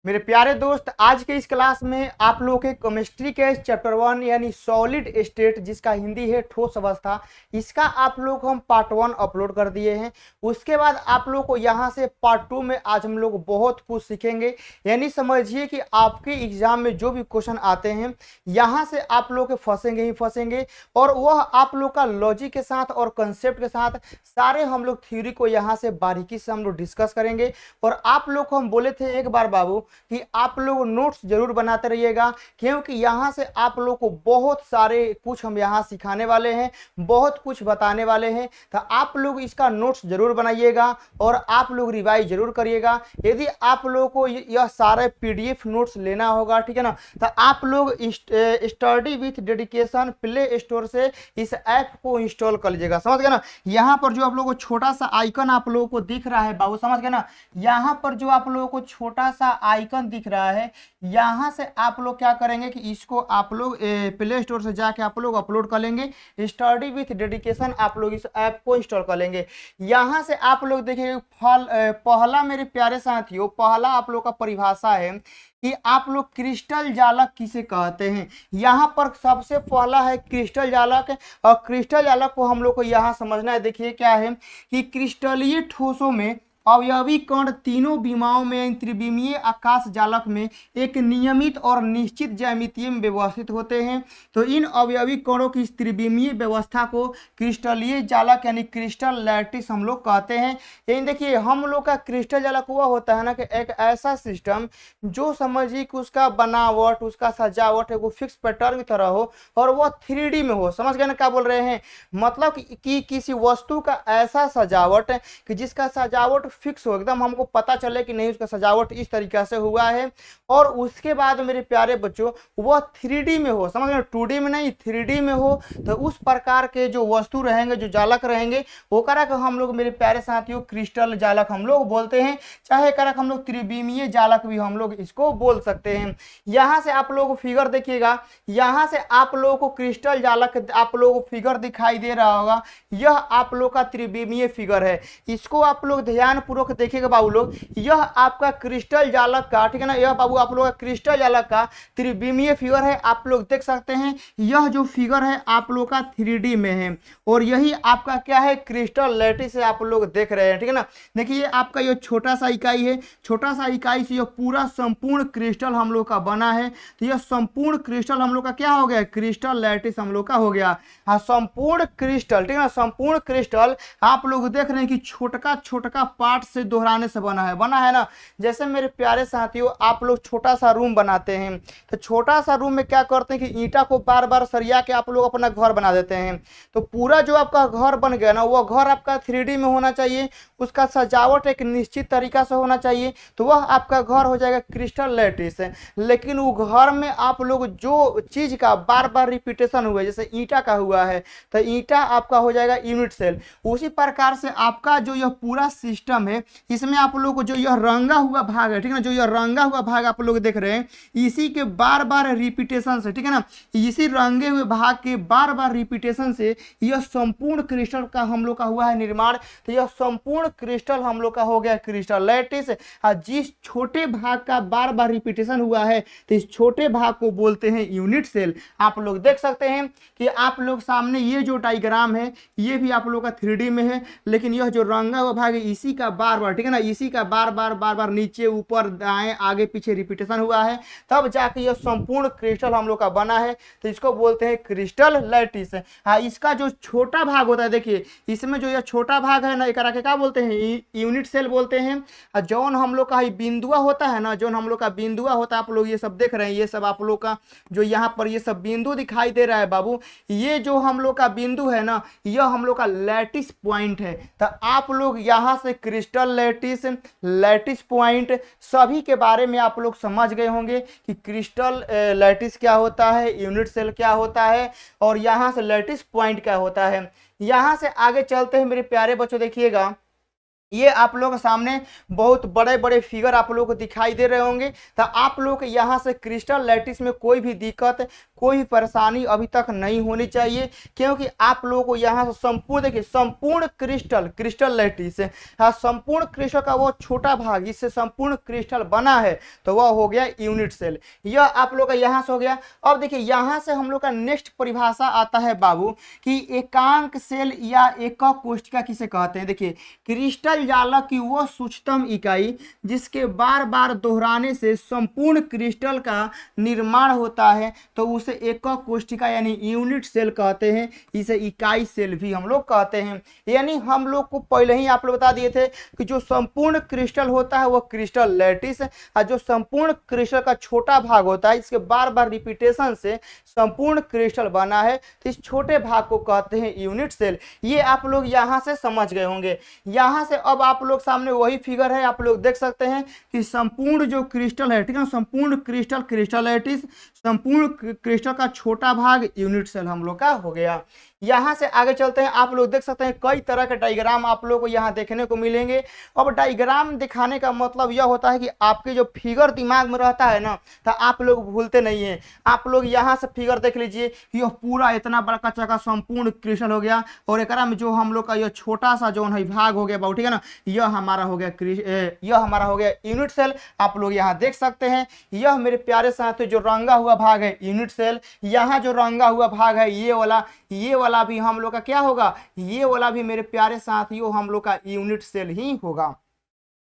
मेरे प्यारे दोस्त, आज के इस क्लास में आप लोगों के केमिस्ट्री के चैप्टर 1 यानी सॉलिड स्टेट, जिसका हिंदी है ठोस अवस्था, इसका आप लोग को हम पार्ट 1 अपलोड कर दिए हैं। उसके बाद आप लोग को यहाँ से पार्ट 2 में आज हम लोग बहुत कुछ सीखेंगे। यानी समझिए कि आपके एग्जाम में जो भी क्वेश्चन आते हैं यहाँ से आप लोग के फंसेंगे ही फंसेंगे, और वह आप लोग का लॉजिक के साथ और कंसेप्ट के साथ सारे हम लोग थ्योरी को यहाँ से बारीकी से हम लोग डिस्कस करेंगे। और आप लोग को हम बोले थे एक बार बाबू कि आप लोग नोट्स जरूर बनाते रहिएगा, क्योंकि यहाँ से आप लोग को बहुत सारे कुछ हम यहाँ सिखाने वाले हैं, बहुत कुछ बताने वाले हैं। तो आप लोग इसका नोट्स जरूर बनाइएगा और आप लोग रिवाइज जरूर करिएगा। यदि आप लोगों को यह सारे पीडीएफ नोट्स लेना होगा, ठीक है ना, तो आप लोग study with dedication play store से इस ऐप को इंस्टॉल कर लीजिएगा। समझ गए ना। यहाँ पर जो आप लोगों को छोटा सा आइकन आप लोगों को दिख रहा है बाबू, समझ गए ना, यहाँ पर जो आप लोगों को छोटा सा आइकन दिख रहा है, यहाँ से आप लोग क्या करेंगे कि इसको आप लोग प्ले स्टोर से जाके आप लोग अपलोड कर लेंगे। स्टडी विथ डेडिकेशन आप लोग इस ऐप को इंस्टॉल कर लेंगे। यहाँ से आप लोग देखिए पहला मेरे प्यारे साथियों, पहला आप लोग का परिभाषा है कि आप लोग क्रिस्टल जालक किसे कहते हैं। यहाँ पर सबसे पहला है क्रिस्टल जालक, और क्रिस्टल जालक को हम लोग को यहाँ समझना है। देखिए क्या है कि क्रिस्टलीय ठोसों में अवयवी कण तीनों विमाओं में त्रिविमीय आकाश जालक में एक नियमित और निश्चित ज्यामिति में व्यवस्थित होते हैं। तो इन अवयवी कणों की त्रिविमीय व्यवस्था को क्रिस्टलीय जालक यानी क्रिस्टल लैटिस हम लोग कहते हैं। यानी देखिए हम लोग का क्रिस्टल जालक हुआ होता है ना कि एक ऐसा सिस्टम जो समझिए कि उसका बनावट, उसका सजावट है वो फिक्स पैटर्न की तरह हो और वह 3D में हो। समझ गए ना क्या बोल रहे हैं, मतलब कि किसी वस्तु का ऐसा सजावट कि जिसका सजावट फिक्स हो, एकदम हमको पता चले कि नहीं उसका सजावट इस तरीके से हुआ है। और उसके बाद मेरे प्यारे बच्चों वह 3D में हो, समझ रहे, 2D में नहीं 3D में हो। तो उस प्रकार के जो वस्तु रहेंगे, जो जालक रहेंगे, वो करा कि हम लोग मेरे प्यारे साथियों क्रिस्टल जालक हम लोग बोलते हैं। चाहे करा हम लोग त्रिविमीय जालक भी हम लोग इसको बोल सकते हैं। यहाँ से आप लोग फिगर देखिएगा, यहाँ से आप लोगों को क्रिस्टल जालक आप लोगों को फिगर दिखाई दे रहा होगा। यह आप लोग का त्रिविमीय फिगर है, इसको आप लोग ध्यान पूर्वक देखिएगा बाबू लोग। यह आपका क्रिस्टल जालक का, ठीक है ना, यह बाबू आप लोग का क्रिस्टल जालक का त्रिविमीय फिगर है। आप लोग देख सकते हैं यह जो फिगर है आप लोग का 3D में है, और यही आपका क्या है क्रिस्टल लैटिस आप लोग देख रहे हैं, ठीक है ना। देखिए आपका यह छोटा सा इकाई है, छोटा सा इकाई से यह पूरा संपूर्ण क्रिस्टल हम लोग का बना है। तो यह संपूर्ण क्रिस्टल हम लोग का क्या हो गया, क्रिस्टल लैटिस हम लोग का हो गया। हाँ, संपूर्ण क्रिस्टल, ठीक है ना, संपूर्ण क्रिस्टल आप लोग देख रहे हैं कि छोटका छोटका पार्ट से दोहराने से बना है ना। जैसे मेरे प्यारे साथियों आप लोग छोटा सा रूम बनाते हैं, तो छोटा सा रूम में क्या करते हैं कि ईंटा को बार बार सरिया के आप लोग अपना घर बना देते हैं। तो पूरा जो आपका घर बन गया ना, वो घर आपका 3D में होना चाहिए, उसका सजावट एक निश्चित तरीका से होना चाहिए, तो वह आपका घर हो जाएगा क्रिस्टल लैटिस। लेकिन वो घर में आप लोग जो चीज का बार बार रिपीटेशन हुआ है, जैसे ईंटा का हुआ है तो ईंटा आपका हो जाएगा यूनिट सेल। उसी प्रकार से आपका जो यह पूरा सिस्टम है, इसमें आप लोग को जो यह रंगा हुआ भाग है, ठीक है ना, जो यह रंगा हुआ भाग आप लोग देख रहे हैं, इसी के बार बार रिपीटेशन से, ठीक है ना, इसी रंगे हुए भाग के बार बार रिपीटेशन से यह संपूर्ण क्रिस्टल का हम लोग का हुआ है निर्माण। तो यह संपूर्ण क्रिस्टल हम लोग का हो गया क्रिस्टल लैटिस। जिस छोटे भाग का बार बार रिपीटेशन हुआ है तो इस छोटे भाग को बोलते हैं यूनिट सेल। आप लोग देख सकते हैं कि आप लोग सामने ये जो डायग्राम है ये भी आप लोग का 3D में है, लेकिन यह जो रंगा हुआ भाग है इसी का बार बार, ठीक है ना, इसी का बार बार नीचे ऊपर दाएं आगे पीछे रिपीटेशन हुआ है, तब जाके यह संपूर्ण क्रिस्टल हम लोग का बना है। तो इसको बोलते हैं क्रिस्टल लैटिस। हाँ, इसका जो छोटा भाग होता है, देखिए इसमें जो यह छोटा भाग है ना, एक क्या बोलते हैं, यूनिट सेल बोलते हैं। जौन हम लोग का बिंदुआ होता है ना, जौन हम लोग का बिंदुआ होता है, आप लोग ये सब देख रहे हैं, ये सब आप लोग का जो यहाँ पर ये सब बिंदु दिखाई दे रहा है बाबू, ये जो हम लोग का बिंदु है ना, यह हम लोग का लैटिस पॉइंट है। तो आप लोग यहाँ से क्रिस्टल लैटिस, लैटिस पॉइंट सभी के बारे में आप लोग समझ गए होंगे कि क्रिस्टल लैटिस क्या होता है, यूनिट सेल क्या होता है, और यहाँ से लैटिस पॉइंट क्या होता है। यहाँ से आगे चलते हैं मेरे प्यारे बच्चों, देखिएगा ये आप लोग के सामने बहुत बड़े बड़े फिगर आप लोग को दिखाई दे रहे होंगे। तो आप लोग को यहाँ से क्रिस्टल लैटिस में कोई भी दिक्कत, कोई भी परेशानी अभी तक नहीं होनी चाहिए, क्योंकि आप लोगों को यहाँ से संपूर्ण, देखिए संपूर्ण क्रिस्टल लैटिस, हाँ संपूर्ण क्रिस्टल का वो छोटा भाग जिससे संपूर्ण क्रिस्टल बना है तो वह हो गया यूनिट सेल। यह आप लोग का यहाँ से हो गया। अब देखिए यहाँ से हम लोग का नेक्स्ट परिभाषा आता है बाबू कि एकांक सेल या एकक कोशिका किसे कहते हैं। देखिए क्रिस्टल जालक की वो सूक्ष्मतम इकाई जिसके बार बार दोहराने से संपूर्ण क्रिस्टल का निर्माण होता है तो उसे एकक कोशिका यानी यूनिट सेल कहते हैं। इसे इकाई सेल भी हम लोग कहते हैं। यानी हम लोग को पहले ही आप लोग बता दिए थे कि जो संपूर्ण क्रिस्टल होता है वो क्रिस्टल लैटिस, और जो संपूर्ण क्रिस्टल का छोटा भाग होता है इसके बार बार रिपीटेशन से संपूर्ण क्रिस्टल बना है तो इस छोटे भाग को कहते हैं यूनिट सेल। ये आप लोग यहाँ से समझ गए होंगे। यहाँ से अब आप लोग सामने वही फिगर है, आप लोग देख सकते हैं कि संपूर्ण जो क्रिस्टल है, ठीक है, संपूर्ण क्रिस्टल लैटिस, संपूर्ण क्रिस्टल का छोटा भाग यूनिट सेल हम लोग का हो गया। यहाँ से आगे चलते हैं। आप लोग देख सकते हैं कई तरह के डायग्राम आप लोग को यहाँ देखने को मिलेंगे। अब डायग्राम दिखाने का मतलब यह होता है कि आपके जो फिगर दिमाग में रहता है ना तो आप लोग भूलते नहीं हैं। आप लोग यहाँ से फिगर देख लीजिए, यह पूरा इतना बड़ा चका संपूर्ण क्रिस्टल हो गया और एकरा में जो हम लोग का यह छोटा सा जो है भाग हो गया बाबू, ठीक है ना, यह हमारा हो गया यूनिट सेल। आप लोग यहाँ देख सकते हैं यह मेरे प्यारे साथियों जो रंगा हुआ भाग है यूनिट सेल। यहाँ जो रंगा हुआ भाग है ये वाला भी हम लोग का क्या होगा, ये वाला भी मेरे प्यारे साथियों हम लोग का यूनिट सेल ही होगा।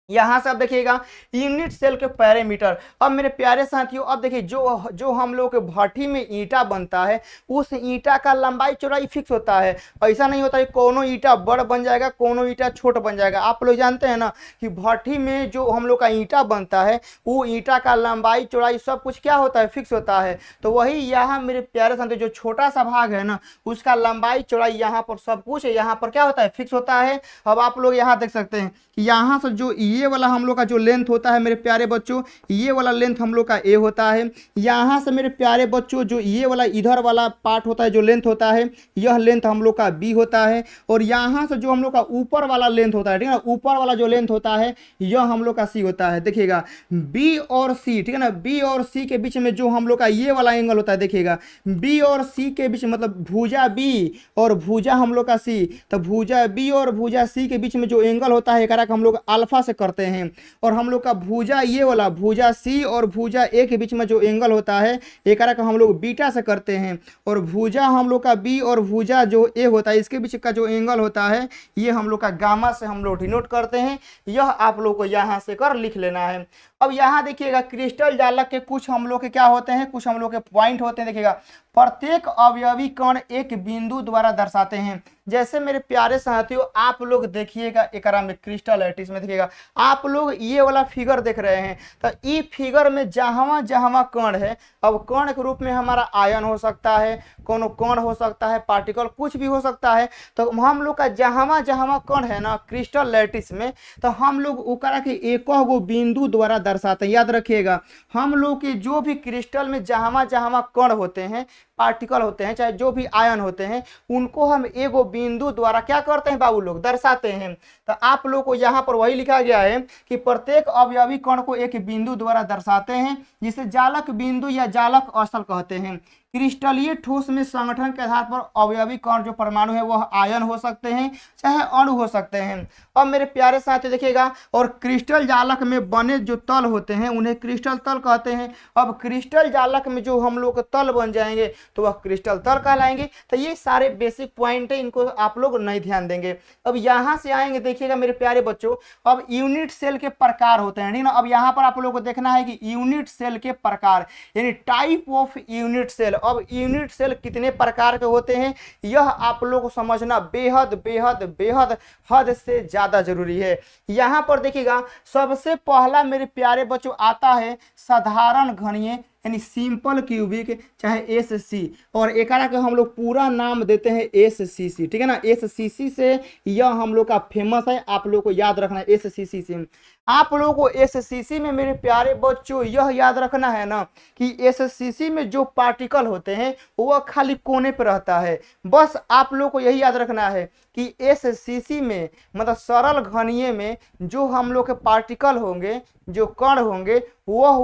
यहाँ से अब देखिएगा यूनिट सेल के पैरामीटर। अब मेरे प्यारे साथियों अब देखिए जो हम लोग के भट्ठी में ईंटा बनता है उस ईंटा का लंबाई चौड़ाई फिक्स होता है। ऐसा नहीं होता है कोनो ईंटा बड़ बन जाएगा कोनो ईंटा छोटा बन जाएगा। आप लोग जानते हैं ना कि भट्ठी में जो हम लोग का ईंटा बनता है वो ईंटा का लंबाई चौड़ाई सब कुछ क्या होता है, फिक्स होता है। तो वही यहाँ मेरे प्यारे साथियों जो छोटा सा भाग है ना उसका लंबाई चौड़ाई यहाँ पर सब कुछ यहाँ पर क्या होता है, फिक्स होता है। अब आप लोग यहाँ देख सकते हैं कि यहाँ से जो ये वाला हम लोग का जो लेंथ होता है मेरे प्यारे बच्चों, ये वाला लेंथ हम लोग का ए होता है। यहाँ से मेरे प्यारे बच्चों जो ये वाला इधर वाला पार्ट होता है जो लेंथ होता है यह लेंथ हम लोग का बी होता है। और यहाँ से जो हम लोग का ऊपर वाला लेंथ होता है, ठीक है ना, ऊपर वाला जो लेंथ होता है यह हम लोग का सी होता है। देखिएगा बी और सी, ठीक है ना, बी और सी के बीच में जो हम लोग का ये वाला एंगल होता है, देखिएगा बी और सी के बीच मतलब भुजा बी और भुजा हम लोग का सी, तो भुजा बी और भुजा सी के बीच में जो एंगल होता है एक हम लोग अल्फा से करते हैं। और हम लोग का भुजा ये वाला भुजा सी और भुजा ए के बीच में जो एंगल होता है एक हम लोग बीटा से करते हैं। और भुजा हम लोग का बी और भुजा जो ए होता है इसके बीच का जो एंगल होता है ये हम लोग का गामा से हम लोग डिनोट करते हैं। यह आप लोग को यहाँ से कर लिख लेना है। अब यहाँ देखिएगा क्रिस्टल जालक के कुछ हम लोग के क्या होते हैं, कुछ हम लोग के पॉइंट होते हैं। देखिएगा प्रत्येक अवयवी कण एक बिंदु द्वारा दर्शाते हैं। जैसे मेरे प्यारे साथियों आप लोग देखिएगा एकरा में क्रिस्टल लैटिस में देखिएगा आप लोग ये वाला फिगर देख रहे हैं तो ई फिगर में जहां कण है, अब कण के रूप में हमारा आयन हो सकता है, कोनो कण हो सकता है, पार्टिकल कुछ भी हो सकता है। तो हम लोग का जहां कण है ना क्रिस्टल लैटिस में तो हम लोग ओकरा के एक गो बिंदु द्वारा दर्शाते हैं। याद रखिएगा हम लोग के जो भी क्रिस्टल में जहां कण होते हैं, पार्टिकल होते हैं, चाहे जो भी आयन होते हैं, उनको हम एगो बिंदु द्वारा क्या करते हैं बाबू लोग, दर्शाते हैं। तो आप लोग को यहाँ पर वही लिखा गया है कि प्रत्येक अवयवी कण को एक बिंदु द्वारा दर्शाते हैं जिसे जालक बिंदु या जालक स्थल कहते हैं। क्रिस्टलीय ठोस में संगठन के आधार पर अवयवी कण जो परमाणु है वह आयन हो सकते हैं चाहे अणु हो सकते हैं। अब मेरे प्यारे साथी देखिएगा और क्रिस्टल जालक में बने जो तल होते हैं उन्हें क्रिस्टल तल कहते हैं। अब क्रिस्टल जालक में जो हम लोग तल बन जाएंगे तो वह क्रिस्टल तल कहलाएंगे। तो ये सारे बेसिक पॉइंट है, इनको आप लोग नहीं ध्यान देंगे। अब यहाँ से आएंगे देखिएगा मेरे प्यारे बच्चों, अब यूनिट सेल के प्रकार होते हैं, ठीक ना। अब यहाँ पर आप लोग को देखना है कि यूनिट सेल के प्रकार यानी टाइप ऑफ यूनिट सेल। अब यूनिट सेल कितने प्रकार के होते हैं यह आप लोग को समझना बेहद बेहद बेहद हद से ज्यादा जरूरी है। यहाँ पर देखिएगा सबसे पहला मेरे प्यारे बच्चों आता है साधारण घनीय यानी सिंपल क्यूबिक चाहे एससी, और एकरा के हम लोग पूरा नाम देते हैं एससीसी, ठीक है ना। एससीसी से यह हम लोग का फेमस है, आप लोग को याद रखना है एससीसी से। आप लोगों को एससीसी में मेरे प्यारे बच्चों यह याद रखना है ना कि एससीसी में जो पार्टिकल होते हैं वह खाली कोने पर रहता है। बस आप लोगों को यही याद रखना है कि एससीसी में मतलब सरल घनीय में जो हम लोग के पार्टिकल होंगे, जो कण होंगे, वह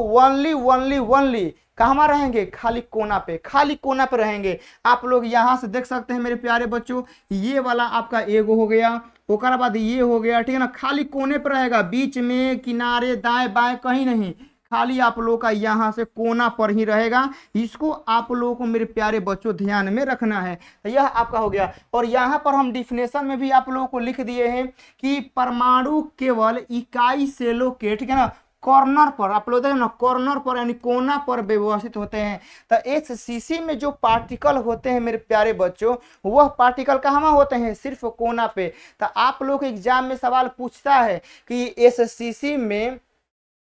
ओनली कहाँ रहेंगे, खाली कोना पे, खाली कोना पे रहेंगे। आप लोग यहाँ से देख सकते हैं मेरे प्यारे बच्चों, ये वाला आपका एगो हो गया, ओकर बाद ये हो गया, ठीक है ना, खाली कोने पर रहेगा, बीच में किनारे दाएं बाएं कहीं नहीं, खाली आप लोग का यहाँ से कोना पर ही रहेगा। इसको आप लोगों को मेरे प्यारे बच्चों ध्यान में रखना है। यह आपका हो गया। और यहाँ पर हम डिफिनेशन में भी आप लोगों को लिख दिए हैं कि परमाणु केवल इकाई सेलों के, ठीक है ना, कॉर्नर पर, आप लोग देखें ना, कॉर्नर पर यानी कोना पर व्यवस्थित होते हैं। तो एचसीसी में जो पार्टिकल होते हैं मेरे प्यारे बच्चों, वह पार्टिकल कहाँ होते हैं, सिर्फ कोना पे। तो आप लोग एग्जाम में सवाल पूछता है कि एचसीसी में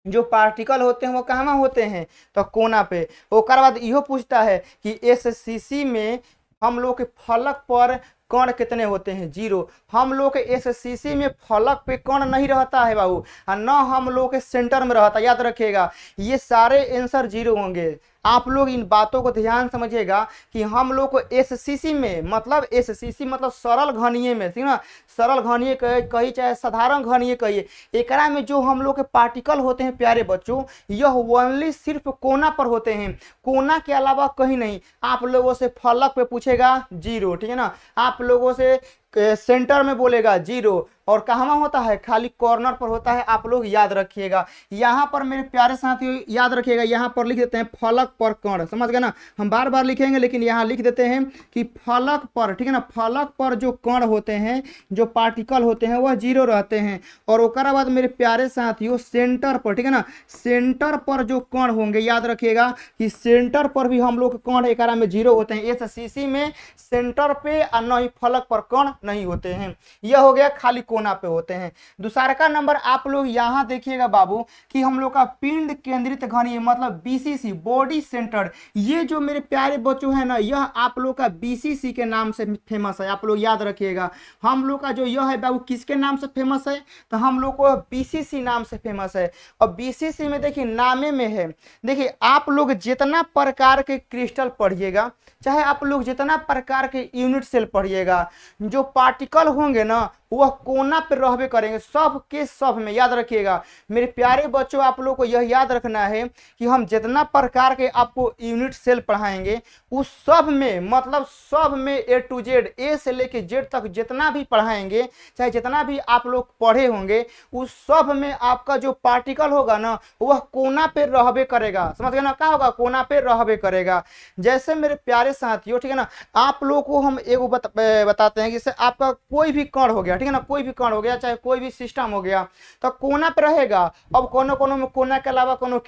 जो पार्टिकल होते हैं वो कहाँ होते हैं, तो कोना पे। ओकर बाद इहो पूछता है कि एचसीसी में हम लोग के फलक पर कण कितने होते हैं, 0। हम लोग के एससीसी में फलक पे कण नहीं रहता है बाबू, और न हम लोग के सेंटर में रहता, याद रखिएगा। ये सारे आंसर 0 होंगे। आप लोग इन बातों को ध्यान समझिएगा कि हम लोग को एससीसी में, मतलब एससीसी मतलब सरल घनीय में, ठीक ना, सरल घनीय कही चाहे साधारण घनीय कहिए, एकरा में जो हम लोग के पार्टिकल होते हैं प्यारे बच्चों, यह ओनली सिर्फ कोना पर होते हैं, कोना के अलावा कहीं नहीं। आप लोगों से फलक पे पूछेगा 0, ठीक है ना, आप लोगों से सेंटर में बोलेगा 0, और कहाँ होता है, खाली कॉर्नर पर होता है। आप लोग याद रखिएगा। यहाँ पर मेरे प्यारे साथियों याद रखिएगा, यहाँ पर लिख देते हैं फलक पर कण, समझ गए ना, हम बार बार लिखेंगे लेकिन यहाँ लिख देते हैं कि फलक पर, ठीक है ना, फलक पर जो कण होते हैं, जो पार्टिकल होते हैं, वह 0 रहते हैं। और ओकरा बाद मेरे प्यारे साथियों सेंटर पर, ठीक है ना, सेंटर पर जो कण होंगे, याद रखिएगा कि सेंटर पर भी हम लोग कण एकरा में 0 होते हैं। एससीसी में सेंटर पे और न ही फलक पर कण नहीं होते हैं। यह हो गया, खाली कोना पे होते हैं। दूसरा का नंबर आप लोग यहाँ देखिएगा बाबू कि हम लोग का पिंड केंद्रित घनीय मतलब बीसीसी, बॉडी सेंटर्ड, ये जो मेरे प्यारे बच्चों है ना, यह आप लोग का बीसीसी के नाम से फेमस है। आप लोग याद रखिएगा, हम लोग का जो यह है बाबू किसके नाम से फेमस है, तो हम लोग को बीसीसी नाम से फेमस है। और बीसीसी में देखिए नामे में है, देखिए आप लोग जितना प्रकार के क्रिस्टल पढ़िएगा, चाहे आप लोग जितना प्रकार के यूनिट सेल पढ़िएगा, जो पार्टिकल होंगे ना वह कोना पे रहबे करेंगे, सब के सब में। याद रखिएगा मेरे प्यारे बच्चों, आप लोग को यह याद रखना है कि हम जितना प्रकार के आपको यूनिट सेल पढ़ाएंगे उस सब में, मतलब सब में A to Z, ए से लेके जेड तक जितना भी पढ़ाएंगे, चाहे जितना भी आप लोग पढ़े होंगे, उस सब में आपका जो पार्टिकल होगा ना वह कोना पे रहबे करेगा। समझ गए ना, क्या होगा, कोना पे रहबे करेगा। जैसे मेरे प्यारे साथियों, ठीक है ना, आप लोग को हम एगो बताते हैं कि जैसे आपका कोई भी कण हो गया, ठीक है ना, कोई भी कण हो गया, चाहे कोई भी सिस्टम हो गया, तो कोना पे रहेगा। अब कोनो में कोना के अलावा कोनो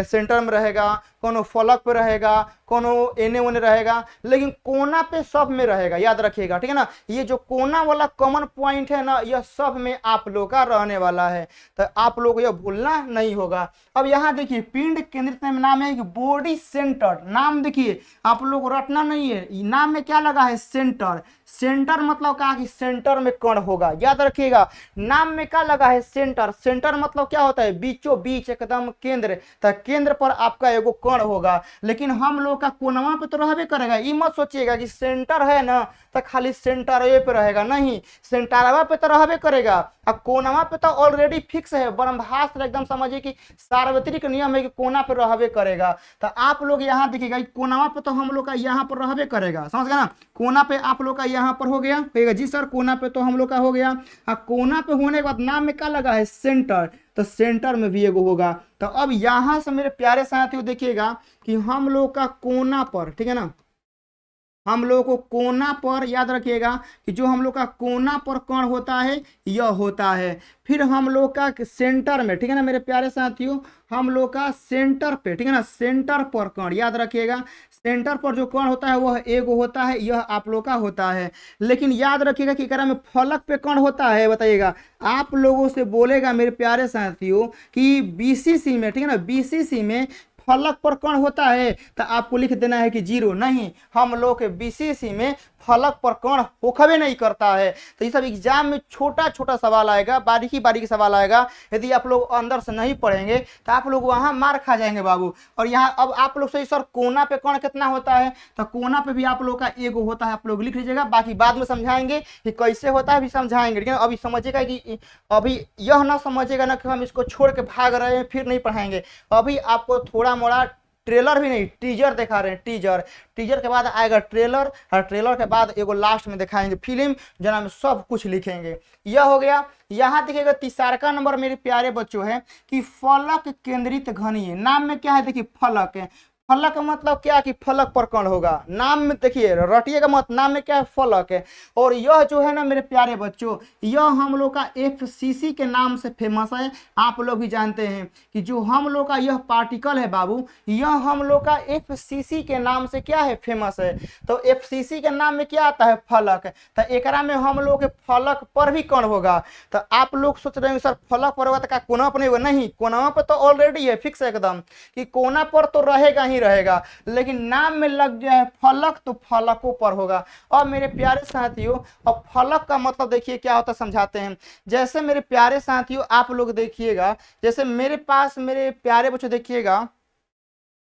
सेंटर में रहेगा, कोनो फलक पे रहेगा, कोनो एने ओने रहेगा, लेकिन कोना पे सब में रहेगा। याद रखिएगा, ठीक है ना, ये जो कोना वाला कॉमन पॉइंट है ना, यह सब में आप लोग का रहने वाला है, तो आप लोग यह भूलना नहीं होगा। अब यहाँ देखिए पिंड केंद्रित नाम है बॉडी सेंटर, नाम देखिए आप लोग रटना नहीं है, नाम में क्या लगा है, सेंटर। सेंटर मतलब क्या कि सेंटर में कण होगा, याद रखिएगा। नाम में क्या लगा है, सेंटर। सेंटर मतलब क्या होता है, बीचों बीच, एकदम केंद्र, तो केंद्र पर आपका एगो कण होगा। लेकिन हम लोग का कोनवा पे तो रहबे करेगा। ये मत सोचिएगा कि सेंटर है ना तो खाली सेंटर पे रहेगा, नहीं, सेंटरवा पे तो रहबे करेगा। अब कोनवा पे तो ऑलरेडी फिक्स है, ब्रह्मास्त्र एकदम समझिए कि सार्वत्रिक नियम है कि कोना पे रहबे करेगा। तो आप लोग यहाँ देखिएगा कोनवा पे तो हम लोग का यहाँ पर रहबे करेगा, समझ गए ना, कोना पे आप लोग का यहाँ पर हो गया, कहेगा जी सर कोना पे तो हम लोग का हो गया। कोना पे होने के बाद नाम में क्या लगा है, सेंटर, तो सेंटर में भी एगो होगा। तो अब यहाँ से मेरे प्यारे साथियों देखिएगा कि हम लोग का कोना पर, ठीक है ना, हम लोग को कोना पर, याद रखिएगा कि जो हम लोग का कोना पर कण होता है यह होता है। फिर हम लोग का सेंटर में, ठीक है ना मेरे प्यारे साथियों, हम लोग का सेंटर पे, ठीक है ना, सेंटर पर कण, याद रखिएगा सेंटर पर जो कण होता है वह एगो होता है, यह आप लोग का होता है। लेकिन याद रखिएगा कि एकरा में फलक पे कण होता है, बताइएगा। आप लोगों से बोलेगा मेरे प्यारे साथियों कि बीसीसी में, ठीक है ना, बीसीसी में फलक पर कण होता है, तो आपको लिख देना है कि 0। नहीं, हम लोग के बीसीसी में फलक पर कण होखबे नहीं करता है। तो ये सब एग्जाम में छोटा छोटा सवाल आएगा, बारीकी बारीकी सवाल आएगा। यदि आप लोग अंदर से नहीं पढ़ेंगे तो आप लोग वहां मार खा जाएंगे बाबू। और यहाँ अब आप लोग से सर कोना पे कण कितना होता है, तो कोना पे भी आप लोग का एगो होता है, आप लोग लिख लीजिएगा। बाकी बाद में समझाएंगे कि कैसे होता है, भी समझाएंगे। लेकिन अभी समझिएगा कि अभी यह ना समझिएगा ना कि हम इसको छोड़ के भाग रहे हैं फिर नहीं पढ़ाएंगे। अभी आपको थोड़ा मोड़ा ट्रेलर भी नहीं, टीजर दिखा रहे हैं। टीजर, टीजर के बाद आएगा ट्रेलर, और ट्रेलर के बाद एगो लास्ट में दिखाएंगे फिल्म, जना में सब कुछ लिखेंगे। यह हो गया। यहाँ देखिएगा तीसरा नंबर मेरे प्यारे बच्चों है कि फलक केंद्रित घनीय। नाम में क्या है, देखिए फलक है। फलक का मतलब क्या कि फलक पर कण होगा। नाम में देखिए रटिएगा मत, नाम में क्या है, फलक है। और यह जो है ना मेरे प्यारे बच्चों, यह हम लोग का एफसीसी के नाम से फेमस है। आप लोग भी जानते हैं कि जो हम लोग का यह पार्टिकल है बाबू, यह हम लोग का एफसीसी के नाम से क्या है, फेमस है। तो एफसीसी के नाम में क्या आता है, फलक। तो एकरा में हम लोग के फलक पर भी कण होगा। तो आप लोग सोच रहे हैं सर फलक पर होगा तो क्या कोना पर नहीं होगा? नहीं, कोना पर तो ऑलरेडी है फिक्स एकदम कि कोना पर तो रहेगा ही रहेगा। लेकिन नाम में लग जाए फलक तो फलकों पर होगा। और मेरे प्यारे साथियों, अब फलक का मतलब देखिए क्या होता है, समझाते हैं। जैसे मेरे प्यारे साथियों आप लोग देखिएगा, जैसे मेरे पास मेरे प्यारे बच्चों देखिएगा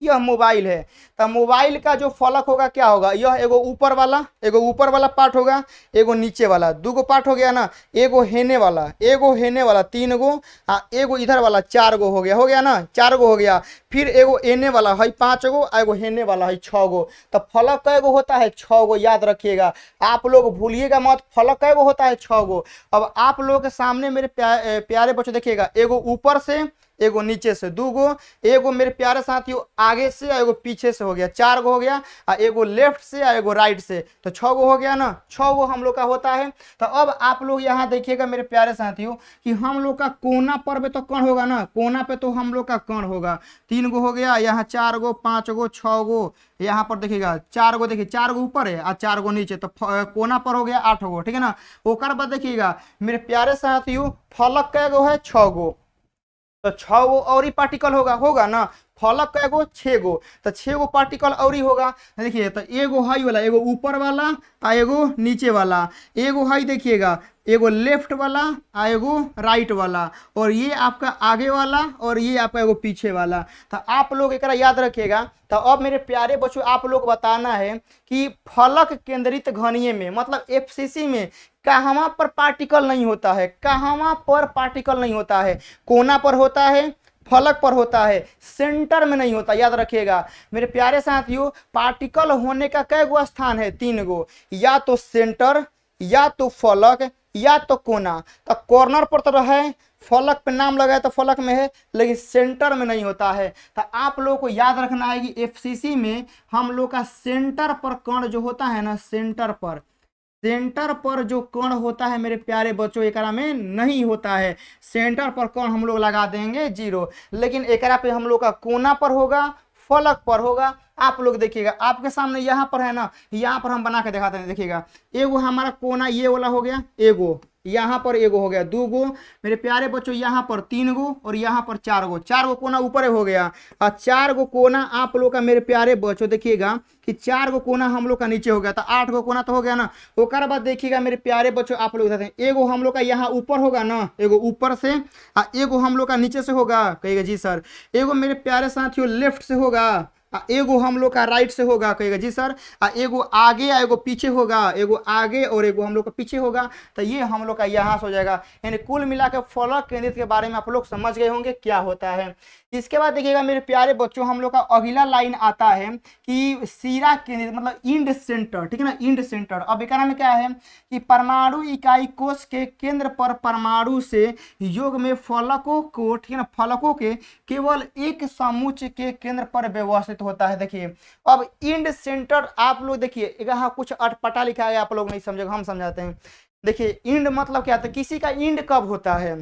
यह मोबाइल है। तो मोबाइल का जो फलक होगा क्या होगा, यह एगो ऊपर वाला पार्ट होगा, एगो नीचे वाला, दूगो पार्ट हो गया ना, एगो हेने वाला तीन गो, एगो इधर वाला चार गो हो गया ना, चार गो हो गया। फिर एगो एने वाला है पांच गो, एगो हेने वाला है छह गो। तो फलक कैगो होता है, छह गो, याद रखिएगा। आप लोग भूलिएगा मत, फलक कैगो होता है, छह गो। अब आप लोग के सामने मेरे प्यारे बच्चों देखिएगा, एगो ऊपर से, एगो नीचे से, दूगो, एगो मेरे प्यारे साथियों आगे से, एगो पीछे से हो गया, चार गो हो गया। एगो लेफ्ट से, एगो राइट से, तो छह गो हो गया ना, छह गो हम लोग का होता है। तो अब आप लोग यहाँ देखिएगा मेरे प्यारे साथियों कि हम लोग का कोना पर भी तो कण होगा ना, कोना पे तो हम लोग का कण होगा। तीन गो हो गया, यहाँ चार गो, पांच गो, छह गो, यहाँ पर देखिएगा चार गो, देखिए चार गो ऊपर है और चार गो नीचे, तो कोना पर हो गया आठ गो, ठीक है ना। ओकर बाद देखिएगा मेरे प्यारे साथियों फलक कैगो है, छह गो। तो छह गो और ही पार्टिकल होगा ना। फलक का एगो छह गो, तो छह गो पार्टिकल और ही होगा। देखिए तो एगो हाई वाला, एगो ऊपर वाला आ एगो नीचे वाला, एगो हाई देखिएगा, एगो लेफ्ट वाला आ एगो राइट वाला, और ये आपका आगे वाला और ये आपका एगो पीछे वाला। तो आप लोग एक याद रखिएगा। तो अब मेरे प्यारे बच्चों आप लोग बताना है कि फलक केंद्रित घनीय में मतलब एफसीसी में कहाँ पर पार्टिकल नहीं होता है, कहाँ पर पार्टिकल नहीं होता है। कोना पर होता है, फलक पर होता है, सेंटर में नहीं होता, याद रखिएगा मेरे प्यारे साथियों। पार्टिकल होने का कै गो स्थान है, तीन गो, या तो सेंटर, या तो फलक, या तो कोना। तो कॉर्नर पर तो रहे, फलक पे नाम लगा है तो फलक में है, लेकिन सेंटर में नहीं होता है। तो आप लोगों को याद रखना है कि एफसीसी में हम लोग का सेंटर पर कण जो होता है ना, सेंटर पर जो कण होता है मेरे प्यारे बच्चों एकरा में नहीं होता है। सेंटर पर कण हम लोग लगा देंगे 0, लेकिन एकरा पे हम लोग का कोना पर होगा, फलक पर होगा। आप लोग देखिएगा आपके सामने यहाँ पर है ना, यहाँ पर हम बना के दिखाते हैं। देखिएगा एगो हमारा कोना ये वाला हो गया, एगो यहाँ पर एगो हो गया, दो गो मेरे प्यारे बच्चों, यहाँ पर तीन गो और यहाँ पर चार गो कोना ऊपर हो गया, और चार गो कोना आप लोग का मेरे प्यारे बच्चों देखिएगा कि चार गो कोना हम लोग का नीचे हो गया, तो 8 गो कोना तो हो गया ना। ओकर बाद देखिएगा मेरे प्यारे बच्चों आप लोग बताते हैं, एगो हम लोग का यहाँ ऊपर होगा ना, एगो ऊपर से, एगो हम लोग का नीचे से होगा, कहिएगा जी सर। एगो मेरे प्यारे साथियों लेफ्ट से होगा, एगो हम लोग का राइट से होगा, कहेगा जी सर। एगो आगे या एगो पीछे होगा, एगो आगे और एगो हम लोग का पीछे होगा। तो ये हम लोग का यहाँ से हो जाएगा। यानी कुल मिलाकर फलक केंद्रित के बारे में आप लोग समझ गए होंगे क्या होता है। इसके बाद देखिएगा मेरे प्यारे बच्चों हम लोग का अगला लाइन आता है कि सिरा केंद्रित मतलब इंड सेंटर, ठीक है ना, इंड सेंटर। अब एक में क्या है कि परमाणु इकाई कोष के केंद्र पर परमाणु से योग में फलकों को, ठीक है ना, फलकों के केवल एक समुच्चय के केंद्र पर व्यवस्थित होता है। देखिए अब इंड सेंटर आप लोग देखिए यहाँ कुछ अटपटा लिखा है, आप लोग नहीं समझेगा, हम समझाते हैं। देखिए इंड मतलब क्या था, किसी का इंड कब होता है,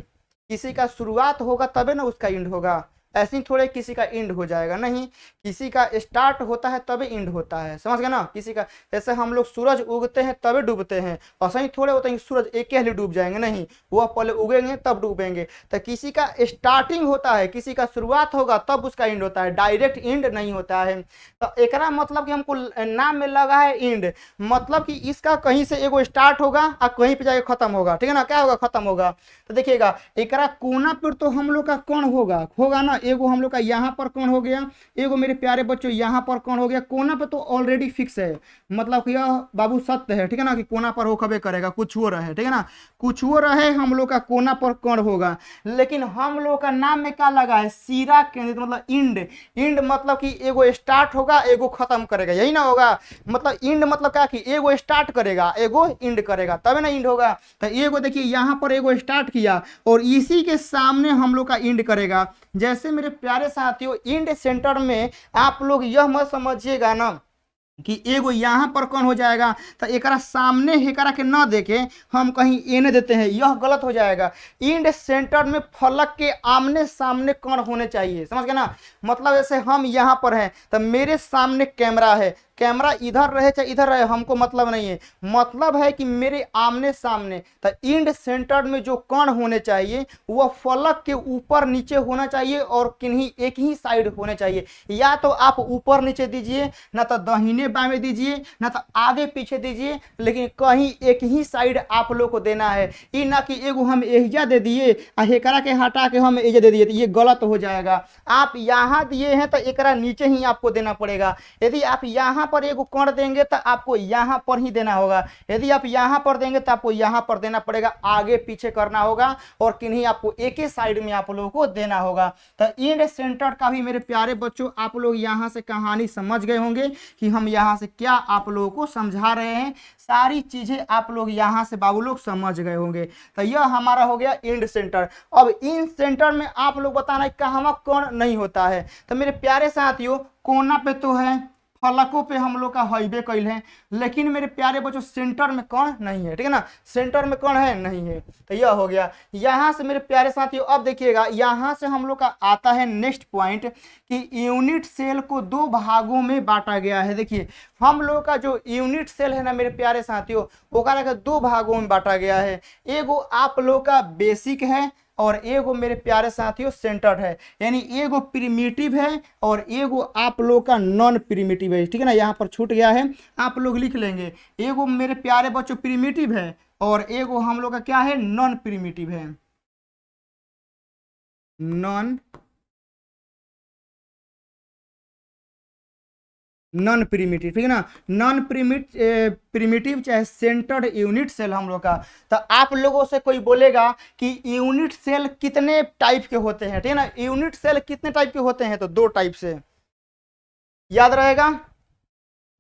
किसी का शुरुआत होगा तबे ना उसका इंड होगा। ऐसे ही थोड़े किसी का इंड हो जाएगा, नहीं, किसी का स्टार्ट होता है तभी इंड होता है, समझ गए ना। किसी का जैसे हम लोग सूरज उगते हैं तभी डूबते हैं, और सही थोड़े होते हैं कि सूरज एक ही डूब जाएंगे, नहीं, वो पहले उगेंगे तब डूबेंगे। तो किसी का स्टार्टिंग होता है, किसी का शुरुआत होगा तब उसका इंड होता है, डायरेक्ट इंड नहीं होता है। तो एकरा मतलब कि हमको नाम में लगा है इंड, मतलब कि इसका कहीं से एगो स्टार्ट होगा और कहीं पे जाके खत्म होगा, ठीक है ना, क्या होगा, खत्म होगा। तो देखिएगा एकरा कोना पर तो हम लोग का कौन होगा होगा ना, एगो हम लोग का यहाँ पर कौन हो गया, एगो मेरे प्यारे बच्चों यहाँ पर कौन हो गया, कोना पे तो ऑलरेडी फिक्स है, मतलब कि यह बाबू सत्य है, ठीक है ना, कि कोना पर होकबे करेगा, कुछ हो रहे, ठीक है ना, कुछ हो रहे हम लोग का कोना पर कौन होगा। लेकिन हम लोग का नाम में क्या लगा है, सीरा केंद्रित, मतलब इंड। इंड मतलब कि एगो स्टार्ट होगा एगो खत्म करेगा, यही ना होगा। मतलब इंड मतलब क्या कि एगो स्टार्ट करेगा एगो इंड करेगा, तभी ना इंड होगा। तो एगो देखिए यहाँ पर एगो स्टार्ट किया और इसी के सामने हम लोग का इंड करेगा। जैसे मेरे प्यारे साथियों इंड सेंटर में आप लोग यह मत समझिएगा ना कि एगो यहाँ पर कौन हो जाएगा तो एकरा सामने हेकरा के न देखे हम कहीं एने देते हैं, यह गलत हो जाएगा। इंड सेंटर में फलक के आमने सामने कौन होने चाहिए, समझ गए ना। मतलब जैसे हम यहाँ पर हैं तो मेरे सामने कैमरा है, कैमरा इधर रहे चाहे इधर रहे हमको मतलब नहीं है, मतलब है कि मेरे आमने सामने। तो इंड सेंटर में जो कण होने चाहिए वह फलक के ऊपर नीचे होना चाहिए और किन्हीं एक ही साइड होने चाहिए। या तो आप ऊपर नीचे दीजिए, ना तो दाहिने बाएं दीजिए, ना तो आगे पीछे दीजिए, लेकिन कहीं एक ही साइड आप लोग को देना है। ये ना कि एगो हम एहिजा दे दिए और हेकरा के हटा के हम एहिजा दे दिए, तो ये गलत हो जाएगा। आप यहाँ दिए हैं तो एकरा नीचे ही आपको देना पड़ेगा। यदि आप यहाँ पर एगो कण देंगे तो आपको यहाँ पर ही देना होगा, यदि आप यहाँ पर देंगे तो आपको यहाँ पर देना पड़ेगा, आगे पीछे करना होगा और किन्हीं आपको एक ही साइड में आप लोगों को देना होगा। तो इंड सेंटर का भी मेरे प्यारे बच्चों आप लोग यहाँ से कहानी समझ गए होंगे कि हम यहाँ से क्या आप लोगों को समझा रहे हैं, सारी चीजें आप लोग यहाँ से बाबू लोग समझ गए होंगे। तो यह हमारा हो गया इंड सेंटर। अब इंड सेंटर में आप लोग बताना है कहाँ कौन नहीं होता है। तो मेरे प्यारे साथियों कोना पे तो है, फलकों पे हम लोग का हाईवे कैल है, लेकिन मेरे प्यारे बच्चों सेंटर में कौन नहीं है, ठीक है ना, सेंटर में कौन है नहीं है। तो यह हो गया। यहाँ से मेरे प्यारे साथियों अब देखिएगा यहाँ से हम लोग का आता है नेक्स्ट पॉइंट कि यूनिट सेल को दो भागों में बांटा गया है। देखिए हम लोग का जो यूनिट सेल है ना मेरे प्यारे साथियों ओकरा के दो भागों में बांटा गया है। एगो आप लोग का बेसिक है और एगो मेरे प्यारे साथियों सेंटर्ड है, यानी एगो प्रिमिटिव है और एगो आप लोग का नॉन प्रिमिटिव है, ठीक है ना। यहाँ पर छूट गया है, आप लोग लिख लेंगे। एगो मेरे प्यारे बच्चों प्रिमिटिव है और एगो हम लोग का क्या है, नॉन प्रिमिटिव है, नॉन प्रिमिटिव, ठीक है ना। नॉन प्रिमिटिव चाहे सेंटर्ड यूनिट सेल हम लोग का। तो आप लोगों से कोई बोलेगा कि यूनिट सेल कितने टाइप के होते हैं, ठीक है ना, यूनिट सेल कितने टाइप के होते हैं, तो दो टाइप से। याद रहेगा,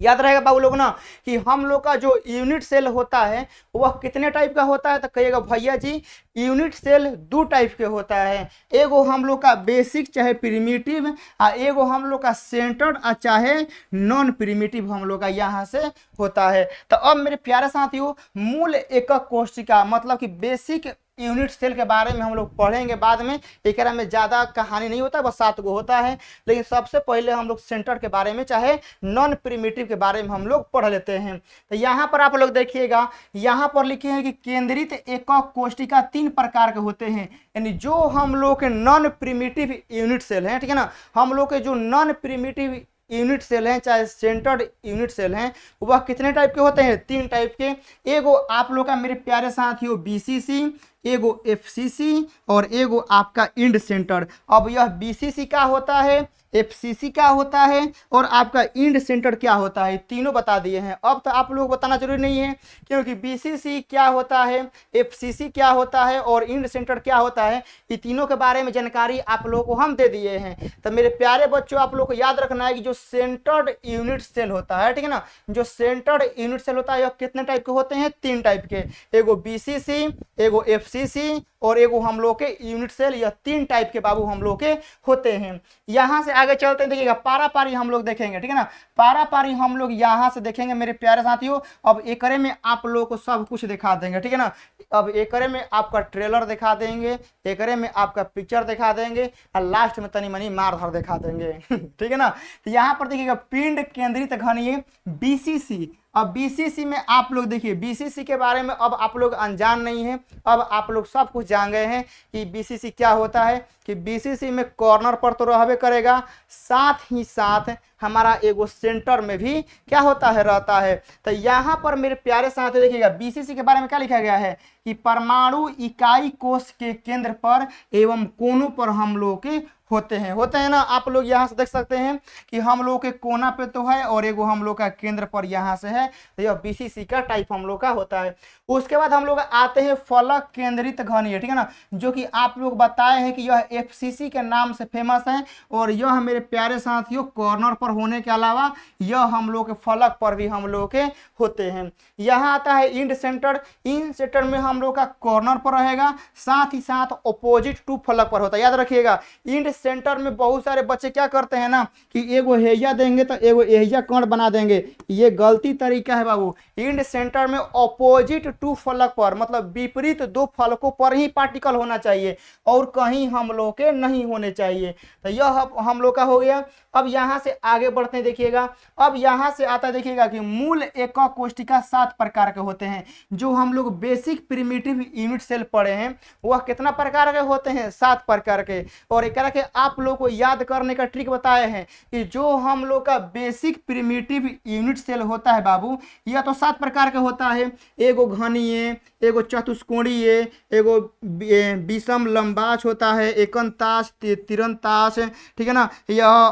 याद रहेगा बाबू लोग ना कि हम लोग का जो यूनिट सेल होता है वह कितने टाइप का होता है। तो कहिएगा भैया जी यूनिट सेल दो टाइप के होता है, एगो हम लोग का बेसिक चाहे प्रिमिटिव और एगो हम लोग का सेंटर्ड और चाहे नॉन प्रिमिटिव हम लोग का यहाँ से होता है। तो अब मेरे प्यारे साथियों मूल एकक कोशिका मतलब कि बेसिक यूनिट सेल के बारे में हम लोग पढ़ेंगे बाद में, एक में ज़्यादा कहानी नहीं होता, बस 7 गो होता है। लेकिन सबसे पहले हम लोग सेंटर के बारे में चाहे नॉन प्रिमिटिव के बारे में हम लोग पढ़ लेते हैं। तो यहाँ पर आप लोग देखिएगा यहाँ पर लिखे हैं कि केंद्रित एकक कोशिका 3 प्रकार के होते हैं, यानी जो हम लोग के नॉन प्रिमिटिव यूनिट सेल हैं, ठीक है ना, हम लोग के जो नॉन प्रिमिटिव यूनिट सेल हैं चाहे सेंटर्ड यूनिट सेल हैं वह कितने टाइप के होते हैं, 3 टाइप के। एगो आप लोग का मेरे प्यारे साथियों बीसीसी, एगो एफसीसी और एगो आपका इंड सेंटर। अब यह बीसीसी क्या होता है, एफसीसी क्या होता है और आपका इंड सेंटर क्या होता है, तीनों बता दिए हैं। अब तो आप लोग बताना जरूरी नहीं है क्योंकि बीसीसी क्या होता है, एफसीसी क्या होता है और इंड सेंटर क्या होता है, ये तीनों के बारे में जानकारी आप लोगों को हम दे दिए हैं। तो मेरे प्यारे बच्चों आप लोग को याद रखना है कि जो सेंटर्ड यूनिट सेल होता है, ठीक है ना, जो सेंटर्ड यूनिट सेल होता है यह कितने टाइप के होते हैं, 3 टाइप के, एगो बीसीसी, एगो एफसीसी और एगो हम लोग के यूनिट सेल। यह 3 टाइप के बाबू हम लोग के होते हैं। यहाँ से आगे चलते हैं, देखिएगा पारा पारी हम लोग देखेंगे, ठीक है ना। पारा पारी हम लोग यहाँ से देखेंगे मेरे प्यारे साथियों। अब एकरे में आप लोगों को सब कुछ दिखा देंगे, ठीक है ना। अब एकरे में आपका ट्रेलर दिखा देंगे, एकरे में आपका पिक्चर दिखा देंगे और लास्ट में तनी मनी मार धार दिखा देंगे ठीक है ना। तो यहाँ पर देखिएगा पिंड केंद्रित घनीय बीसीसी। अब बीसीसी में आप लोग देखिए, बीसीसी के बारे में अब आप लोग अनजान नहीं है, अब आप लोग सब कुछ जान गए हैं कि बीसीसी क्या होता है। कि बीसीसी में कॉर्नर पर तो रहबे करेगा, साथ ही साथ हमारा एगो सेंटर में भी क्या होता है, रहता है। तो यहाँ पर मेरे प्यारे साथी देखिएगा बीसीसी के बारे में क्या लिखा गया है कि परमाणु इकाई कोष के केंद्र पर एवं कोनों पर हम लोग के होते हैं ना। आप लोग यहाँ से देख सकते हैं कि हम लोग के कोना पे तो है और एगो हम लोग का केंद्र पर यहाँ से है। तो यह बीसीसी का टाइप हम लोग का होता है। उसके बाद हम लोग आते हैं फलक केंद्रित घनीय, ठीक है ना, जो कि आप लोग बताए हैं कि यह एफसीसी के नाम से फेमस है। और यह मेरे प्यारे साथियों कॉर्नर पर होने के अलावा यह हम लोग के फलक पर भी हम लोग के होते हैं। यहाँ आता है इंड सेंटर। इंड सेंटर में हम लोग का कॉर्नर पर रहेगा, साथ ही साथ अपोजिट टू फलक पर होता है। याद रखिएगा इंड सेंटर में बहुत सारे बच्चे क्या करते हैं ना कि एगो हेया देंगे तो एगो एहिया कर्ण बना देंगे। ये गलती तरीका है बाबू। इंड सेंटर में अपोजिट टू फलक पर, मतलब विपरीत 2 फलकों पर ही पार्टिकल होना चाहिए और कहीं हम लोग के नहीं होने चाहिए। तो यह हम लोग का हो गया। अब यहाँ से आगे बढ़ते हैं, देखिएगा अब यहाँ से आता है, देखिएगा कि मूल एकक कोष्ठिका 7 प्रकार के होते हैं। जो हम लोग बेसिक प्रिमिटिव यूनिट सेल पढ़े हैं वह कितना प्रकार के होते हैं, 7 प्रकार के। और एक के आप लोग को याद करने का ट्रिक बताए हैं कि जो हम लोग का बेसिक प्रिमिटिव यूनिट सेल होता है बाबू, यह तो 7 प्रकार का होता है। एगो घनीय, एगो चतुष्कोणीय, एगो विषम लंबाच होता है, एकंताश, तिरंताश, ठीक है ना, यह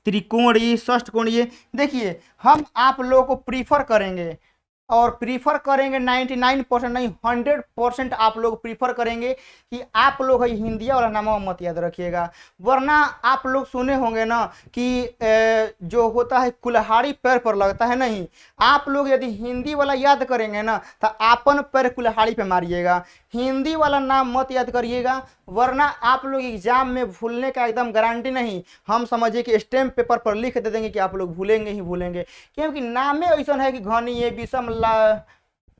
त्रिकोणीय, षष्ठकोणीय। देखिए हम आप लोगों को प्रीफर करेंगे और प्रीफर करेंगे 99% नहीं 100% आप लोग प्रीफर करेंगे कि आप लोग हिंदी वाला नाम मत याद रखिएगा। वरना आप लोग सुने होंगे ना कि जो होता है कुल्हाड़ी पैर पर लगता है। नहीं, आप लोग यदि हिंदी वाला याद करेंगे ना तो आपन पैर कुल्हाड़ी पे मारिएगा। हिंदी वाला नाम मत याद करिएगा, वरना आप लोग एग्जाम में भूलने का एकदम गारंटी नहीं। हम समझिए कि स्टैम्प पेपर पर लिख दे देंगे कि आप लोग भूलेंगे ही भूलेंगे, क्योंकि नामे ऐसा है कि घनीय,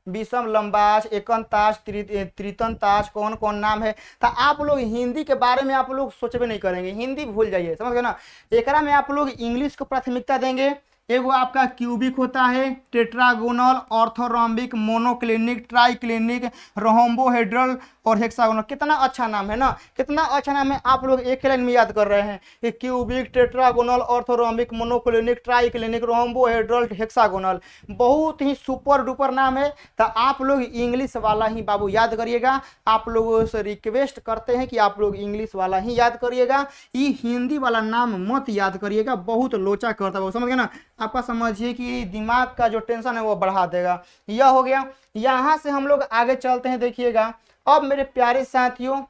विषम लंबाच, एकंताश, त्रितंताश, कौन कौन नाम है। तो आप लोग हिंदी के बारे में आप लोग सोचबे नहीं करेंगे, हिंदी भूल जाइए, समझ गए ना। एकरा में आप लोग इंग्लिश को प्राथमिकता देंगे। एगो आपका क्यूबिक होता है, tetragonal, orthorhombic, monoclinic, triclinic, rhombohedral और हेक्सागोनल। कितना अच्छा नाम है ना, कितना अच्छा नाम है। आप लोग एक लाइन में याद कर रहे हैं कि cubic, tetragonal, orthorhombic, monoclinic, triclinic, rhombohedral, hexagonal, बहुत ही सुपर डुपर नाम है। तो आप लोग इंग्लिश वाला ही बाबू याद करिएगा। आप लोगों से रिक्वेस्ट करते हैं कि आप लोग इंग्लिश वाला ही याद करिएगा, ये हिंदी वाला नाम मत याद करिएगा, बहुत लोचा करता है, समझ गए ना। आपका समझिए कि दिमाग का जो टेंशन है वो बढ़ा देगा। यह हो गया। यहां से हम लोग आगे चलते हैं, देखिएगा अब मेरे प्यारे साथियों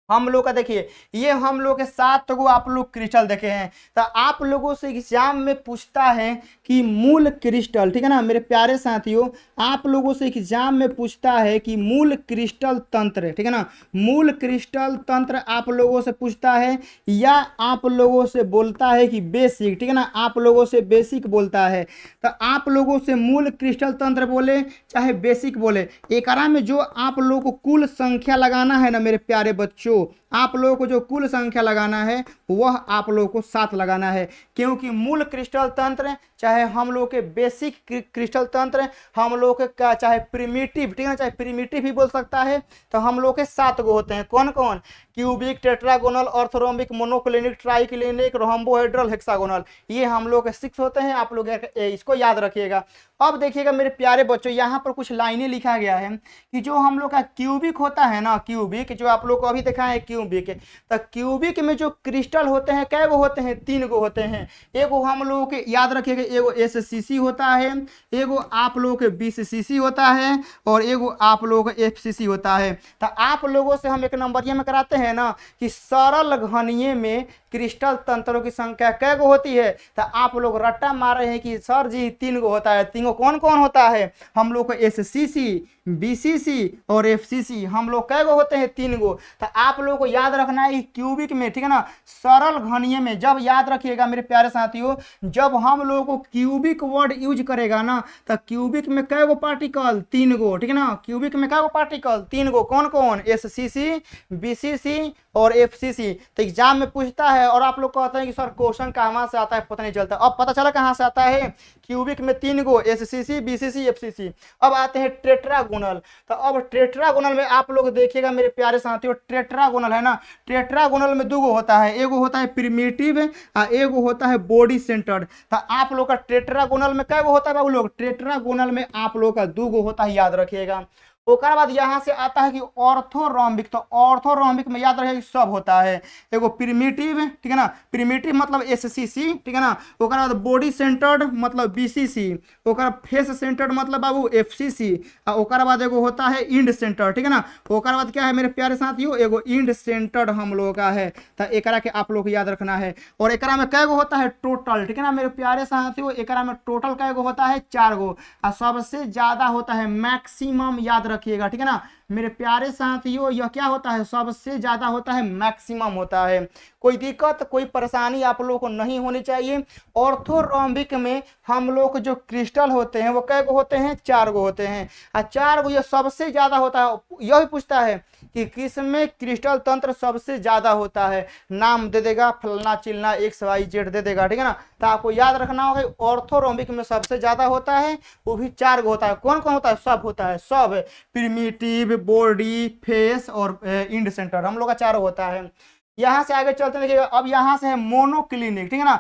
हम लोग का देखिए ये हम लोग के 7 गो आप लोग क्रिस्टल देखे हैं। तो आप लोगों से एग्जाम में पूछता है कि मूल क्रिस्टल, ठीक है ना मेरे प्यारे साथियों, आप लोगों से एग्जाम में पूछता है कि मूल क्रिस्टल तंत्र, ठीक है ना, मूल क्रिस्टल तंत्र आप लोगों से पूछता है या आप लोगों से बोलता है कि बेसिक, ठीक है ना, आप लोगों से बेसिक बोलता है। तो आप लोगों से मूल क्रिस्टल तंत्र बोले चाहे बेसिक बोले, एकरा में जो आप लोगों को कुल संख्या लगाना है ना मेरे प्यारे बच्चों, आप लोगों को जो कुल संख्या लगाना है वह आप लोगों को 7 लगाना है। क्योंकि मूल क्रिस्टल तंत्र चाहे हम लोग के बेसिक क्रिस्टल तंत्र, हम लोग का चाहे प्रिमिटिव, ठीक है ना, चाहे प्रिमिटिव भी बोल सकता है, तो हम लोग के 7 गो होते हैं। कौन कौन? Cubic, tetragonal, orthorhombic, monoclinic, triclinic, rhombohedral, hexagonal, ये हम लोग के 6 होते हैं। आप लोग इसको याद रखिएगा। अब देखिएगा मेरे प्यारे बच्चों, यहाँ पर कुछ लाइनें लिखा गया है कि जो हम लोग का क्यूबिक होता है ना, क्यूबिक जो आप लोग को अभी देखा है क्यूबिक, तो क्यूबिक में जो क्रिस्टल होते हैं कै गो होते हैं? 3 गो होते हैं। एगो हम लोगों के याद रखिएगा, एगो SCC होता है, एगो आप लोगों के BCC होता है और एगो आप लोगों का FCC होता है। तो आप लोगों से हम एक नंबरिया में कराते हैं ना कि सरल घनीय में क्रिस्टल तंत्रों की संख्या कै गो होती है? तो आप लोग रट्टा मार रहे हैं कि सर जी 3 गो होता है। 3 गो कौन कौन होता है? हम लोग को SCC, BCC और FCC, हम लोग कै गो होते हैं? 3 गो। तो आप लोगों को याद रखना है क्यूबिक में, ठीक है ना, सरल घनीय में। जब याद रखिएगा मेरे प्यारे साथियों, जब हम लोगों को क्यूबिक वर्ड यूज करेगा ना, तो क्यूबिक में कै गो पार्टिकल? 3 गो, ठीक है ना। क्यूबिक में कै गो पार्टिकल? 3 गो। कौन कौन? SCC, BCC और FCC। तो एग्जाम में पूछता है और आप लोग कहते हैं कि सर क्वेश्चन कहाँ से आता है पता नहीं चलता। अब पता चला कहाँ से आता है। क्यूबिक में 3 गो, SCC, BCC, FCC। अब आते हैं टेट्रागोनल। तो अब टेट्रागोनल में आप लोग देखिएगा मेरे प्यारे साथियों, टेट्रागोनल है ना, टेट्रागोनल में 2 गो होता है। एगो होता है प्रिमिटिव और एगो होता है बॉडी सेंटर्ड। तो आप लोग का टेट्रागोनल में कै गो होता है बाबू लोग? टेट्रागोनल में आप लोग का 2 गो होता है, याद रखिएगा। ओकर बाद यहाँ से आता है कि ऑर्थोरोम्बिक। तो ऑर्थोरोम्बिक में याद रखिएगा सब होता है। एगो प्रिमिटिव, ठीक है ना, प्रिमिटिव मतलब SCC, ठीक है ना। ओकर बाद बॉडी सेंटर्ड मतलब BCC, ओकर फेस सेंटर्ड मतलब बाबू FCC, और ओकर बाद एगो होता है इंड सेंटर्ड, ठीक है ना। ओकर बाद क्या है मेरे प्यारे साथियों? एगो इंड सेंटर्ड हम लोगों का है। तो एकरा के आप लोग याद रखना है। और एकरा में कै गो होता है टोटल, ठीक है ना मेरे प्यारे साथियों? एकरा में टोटल कै गो होता है? 4 गो। और सबसे ज्यादा होता है मैक्सिमम, याद रखिएगा, ठीक है ना मेरे प्यारे साथियों। यह क्या होता है? सबसे ज्यादा होता है, मैक्सिमम होता है। कोई दिक्कत, कोई परेशानी आप लोगों को नहीं होनी चाहिए। ऑर्थोरोम्बिक में हम लोग जो क्रिस्टल होते हैं वो कै गो होते हैं? 4 गो होते हैं। और 4 गो यह सबसे ज्यादा होता है। यह भी पूछता है कि किस में क्रिस्टल तंत्र सबसे ज्यादा होता है, नाम दे देगा, फलना चिलना XYZ दे देगा, ठीक है ना। तो आपको याद रखना होगा ऑर्थोरोम्बिक में सबसे ज्यादा होता है, वो भी 4 गो होता है। कौन कौन होता है? सब होता है, सब। प्रिमिटिव, बॉडी, फेस और इंड सेंटर, हम लोग का 4 होता है। यहाँ से आगे चलते हैं, देखिएगा अब यहाँ से है मोनोक्लिनिक, ठीक है ना।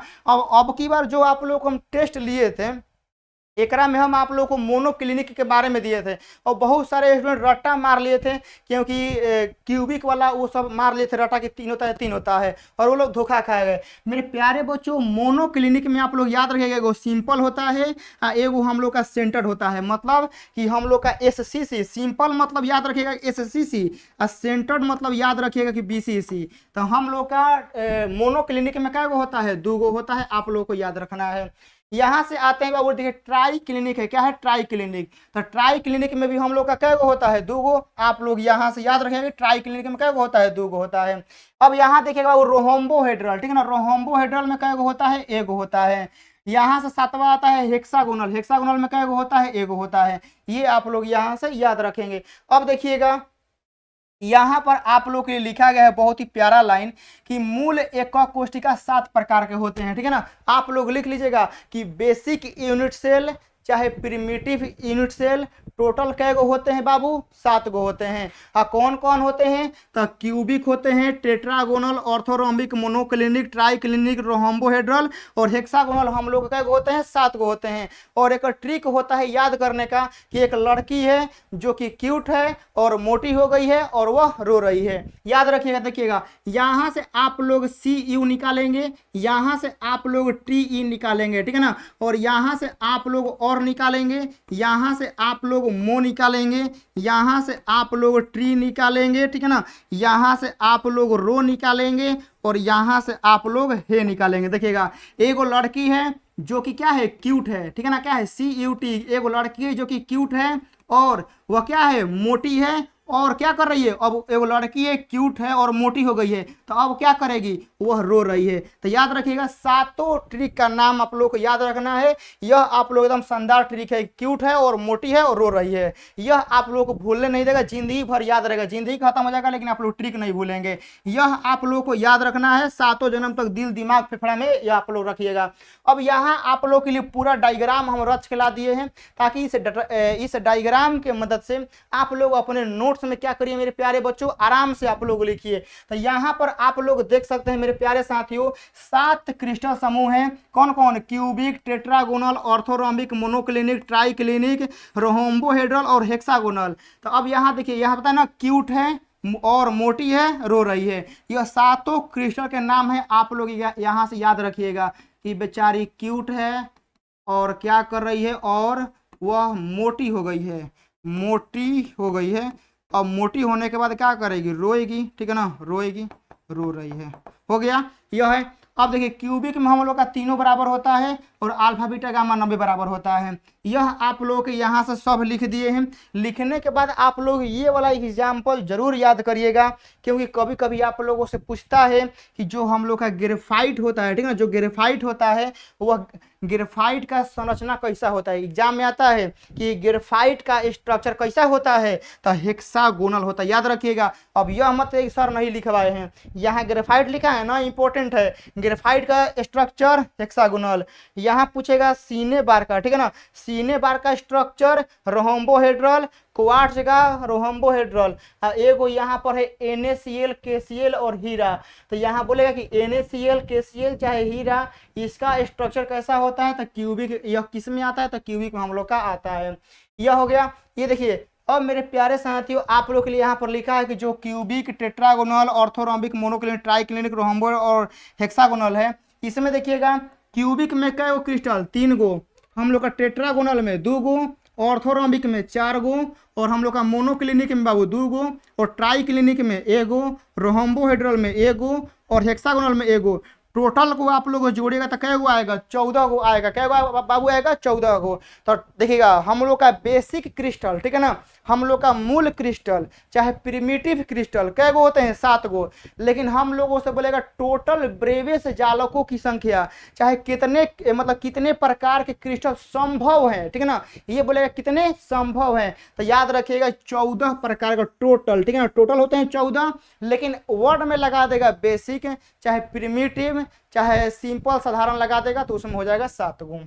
अब की बार जो आप लोग हम टेस्ट लिए थे, एकरा में हम आप लोगों को मोनोक्लिनिक के बारे में दिए थे और बहुत सारे स्टूडेंट रट्टा मार लिए थे, क्योंकि क्यूबिक वाला वो सब मार लिए थे रट्टा कि 3 होता है 3 होता है, और वो लोग धोखा खाए गए। मेरे प्यारे बच्चों, मोनोक्लिनिक में आप लोग याद रखिएगा, एगो सिंपल होता है, एगो हम लोग का सेंटर्ड होता है। मतलब कि हम लोग का SCC, सिंपल मतलब याद रखिएगा SCC, और सेंटर्ड मतलब याद रखिएगा कि BCC। तो हम लोग का मोनोक्लिनिक में क्या होता है? 2 गो होता है, आप लोग को याद रखना है। यहाँ से आते हैं बाबू, देखिए ट्राई क्लिनिक है। क्या है? Try clinic. तो ट्राई क्लिनिक में भी हम लोग का कै गो होता है? 2 गो। आप लोग यहाँ से याद रखेंगे ट्राई क्लिनिक में कै गो होता है? 2 गो होता है। अब यहाँ देखिएगा वो रोहोम्बोहेड्रल, ठीक है ना, रोहोम्बोहेड्रल में कै गो होता है? 1 गो होता है। यहाँ से 7वां आता है हेक्सागोनल। हेक्सागोनल में कै गो होता है? 1 गो होता है। ये आप लोग यहाँ से याद रखेंगे। अब देखिएगा यहाँ पर आप लोग के लिए लिखा गया है बहुत ही प्यारा लाइन कि मूल एकक कोशिका 7 प्रकार के होते हैं, ठीक है ना। आप लोग लिख लीजिएगा कि बेसिक यूनिट सेल चाहे प्रिमिटिव यूनिट सेल, टोटल कै गो होते हैं बाबू? 7 गो होते हैं। हाँ, कौन कौन होते हैं? तो क्यूबिक होते हैं, tetragonal, orthorhombic, monoclinic, triclinic, rhombohedral और हेक्सागोनल, हम लोग कै गो होते हैं? 7 गो होते हैं। और एक ट्रिक होता है याद करने का कि एक लड़की है जो कि क्यूट है और मोटी हो गई है और वह रो रही है। याद रखिएगा, देखिएगा यहाँ से आप लोग CU निकालेंगे, यहाँ से आप लोग TE निकालेंगे, ठीक है ना। और यहाँ से आप लोग और निकालेंगे, यहाँ से आप लोग मो निकालेंगे, यहाँ से आप लोग ट्री निकालेंगे, ठीक है ना। यहाँ से आप लोग रो निकालेंगे और यहाँ से आप लोग हे निकालेंगे। देखिएगा एगो लड़की है जो कि क्या है? क्यूट है, ठीक है ना। क्या है? CUT। एगो लड़की है जो कि क्यूट है और वह क्या है? मोटी है। और क्या कर रही है? अब एगो लड़की है, क्यूट है और मोटी हो गई है, तो अब क्या करेगी? वह रो रही है। तो याद रखिएगा सातों ट्रिक का नाम आप लोग को याद रखना है। यह आप लोग एकदम शानदार ट्रिक है, क्यूट है और मोटी है और रो रही है। यह आप लोग को भूलने नहीं देगा, जिंदगी भर याद रहेगा। जिंदगी खत्म हो जाएगा लेकिन आप लोग ट्रिक नहीं भूलेंगे। यह आप लोग को याद रखना है, सातों जन्म तक दिल दिमाग फेफड़ा में यह आप लोग रखिएगा। अब यहाँ आप लोग के लिए पूरा डायग्राम हम रच के ला दिए हैं, ताकि इस डायग्राम के मदद से आप लोग अपने नोट्स में क्या करिए मेरे प्यारे बच्चों, आराम से आप लोग लिखिए। तो यहाँ पर आप लोग देख सकते हैं मेरे प्यारे साथियों 7 क्रिस्टल समूह हैं। कौन कौन? Cubic, tetragonal, orthorhombic, monoclinic, triclinic, rhombohedral और हेक्सागोनल। तो अब यहाँ देखिए, यहाँ पता है ना, क्यूट है और मोटी है, रो रही है। यह सातों क्रिस्टल के नाम है, आप लोग यहाँ से याद रखिएगा कि बेचारी क्यूट है और क्या कर रही है, और वह मोटी हो गई है, मोटी हो गई है। अब मोटी होने के बाद क्या करेगी? रोएगी, ठीक है ना, रोएगी। रो रही है। हो गया, यह है। अब देखिए क्यूबिक में हम लोग का तीनों बराबर होता है और अल्फा बीटा गामा 90 बराबर होता है। यह आप लोग यहाँ से सब लिख दिए हैं। लिखने के बाद आप लोग ये वाला एग्जाम्पल जरूर याद करिएगा, क्योंकि कभी कभी आप लोगों से पूछता है कि जो हम लोग का ग्रेफाइट होता है, ठीक है ना, जो ग्रेफाइट होता है वह ग्रेफाइट का संरचना कैसा होता है। एग्जाम में आता है कि ग्रेफाइट का स्ट्रक्चर कैसा होता है, तो हेक्सागोनल होता है, याद रखिएगा। अब यह मत एक सर नहीं लिखवाए हैं, यहाँ ग्रेफाइट लिखा है ना, इंपॉर्टेंट है। ग्रेफाइट का स्ट्रक्चर हेक्सागोनल। यहाँ पूछेगा सीने बार का, ठीक है ना, सीने बार का स्ट्रक्चर रोम्बोहेड्रल, क्वार्ट्ज का रोम्बोहेड्रल। एगो यहाँ पर है NaCl KCl और हीरा, तो यहाँ बोलेगा कि NaCl KCl चाहे हीरा, इसका स्ट्रक्चर कैसा होता है, तो क्यूबिक। यह किस में आता है, तो क्यूबिक में हम लोग का आता है। यह हो गया। ये देखिए अब मेरे प्यारे साथियों आप लोग के लिए यहाँ पर लिखा है कि जो cubic, tetragonal, orthorhombic, monoclinic, triclinic, rhombo और हेक्सागोनल है, इसमें देखिएगा क्यूबिक में कै गो क्रिस्टल, 3 गो, हम लोग का टेट्रागोनल में 2 गो, ऑर्थोरोम्बिक में 4 गो, और हम लोग का मोनोक्लिनिक में बाबू 2 गो, और ट्राइक्लिनिक में 1 गो, रोम्बोहेड्रल में 1 गो, और हेक्सागोनल में 1 गो। टोटल को आप लोग जोड़ेगा तो कै गो आएगा, 14 गो आएगा। कै गो बाबू आएगा, 14 गो। तो देखिएगा हम लोग का बेसिक क्रिस्टल, ठीक है ना, हम लोग का मूल क्रिस्टल चाहे प्रिमिटिव क्रिस्टल कै गो होते हैं, 7 गो। लेकिन हम लोगों से बोलेगा टोटल ब्रेवियस जालकों की संख्या, चाहे कितने मतलब कितने प्रकार के क्रिस्टल संभव है, ठीक है ना, ये बोलेगा कितने संभव है। तो याद रखिएगा 14 प्रकार का टोटल, ठीक है ना, टोटल होते हैं 14, लेकिन वर्ड में लगा देगा बेसिक, चाहे प्रिमिटिव चाहे सिंपल साधारण लगा देगा तो उसमें हो जाएगा 7 गुण।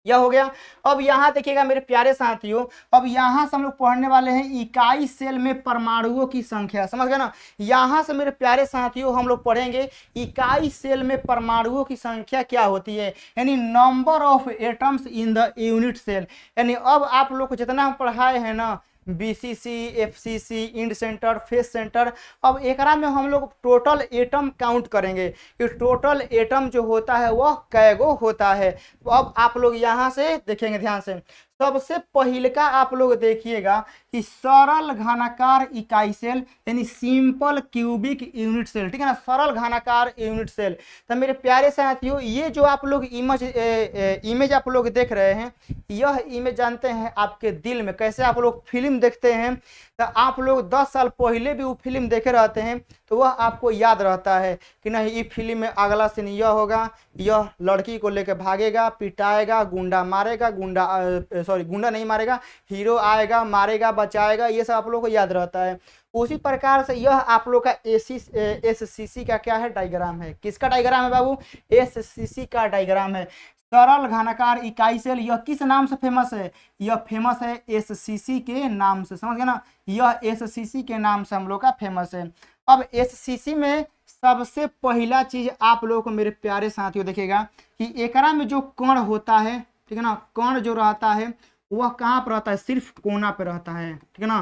यह हो गया। अब यहाँ देखिएगा मेरे प्यारे साथियों, अब यहाँ से हम लोग पढ़ने वाले हैं इकाई सेल में परमाणुओं की संख्या, समझ गए ना। यहाँ से मेरे प्यारे साथियों हम लोग पढ़ेंगे इकाई सेल में परमाणुओं की संख्या क्या होती है, यानी number of atoms in the unit cell. यानी अब आप लोग को जितना हम पढ़ाए हैं ना, BCC, FCC, end centre, face centre, अब एकरा में हम लोग टोटल एटम काउंट करेंगे कि टोटल एटम जो होता है वह कैगो होता है। तो अब आप लोग यहाँ से देखेंगे ध्यान से। सबसे पहले का आप लोग देखिएगा कि सरल घनाकार इकाई सेल यानी सिंपल क्यूबिक यूनिट सेल, ठीक है ना, सरल घनाकार यूनिट सेल। तो मेरे प्यारे साथियों ये जो आप लोग इमेज आप लोग देख रहे हैं, यह इमेज जानते हैं आपके दिल में कैसे आप लोग फिल्म देखते हैं, तो आप लोग 10 साल पहले भी वो फिल्म देखे रहते हैं तो वह आपको याद रहता है कि नहीं ये फिल्म में अगला सीन यह होगा, यह लड़की को लेकर भागेगा, पिटाएगा, गुंडा मारेगा, गुंडा नहीं मारेगा, हीरो आएगा मारेगा बचाएगा, ये सब आप लोग को याद रहता है। उसी प्रकार से यह आप लोग का SCC का क्या है, डायग्राम है। किसका डायग्राम है बाबू, SCC का डायग्राम है। सरल घनाकार इकाई सेल यह किस नाम से फेमस है, यह फेमस है SCC के नाम से, समझ गए ना, यह SCC के नाम से हम लोग का फेमस है। अब SCC में सबसे पहला चीज आप लोगों को मेरे प्यारे साथियों देखेगा कि एकरा में जो कण होता है, ठीक है ना, कण जो रहता है वह कहाँ पर रहता है, सिर्फ कोना पे रहता है, ठीक है ना।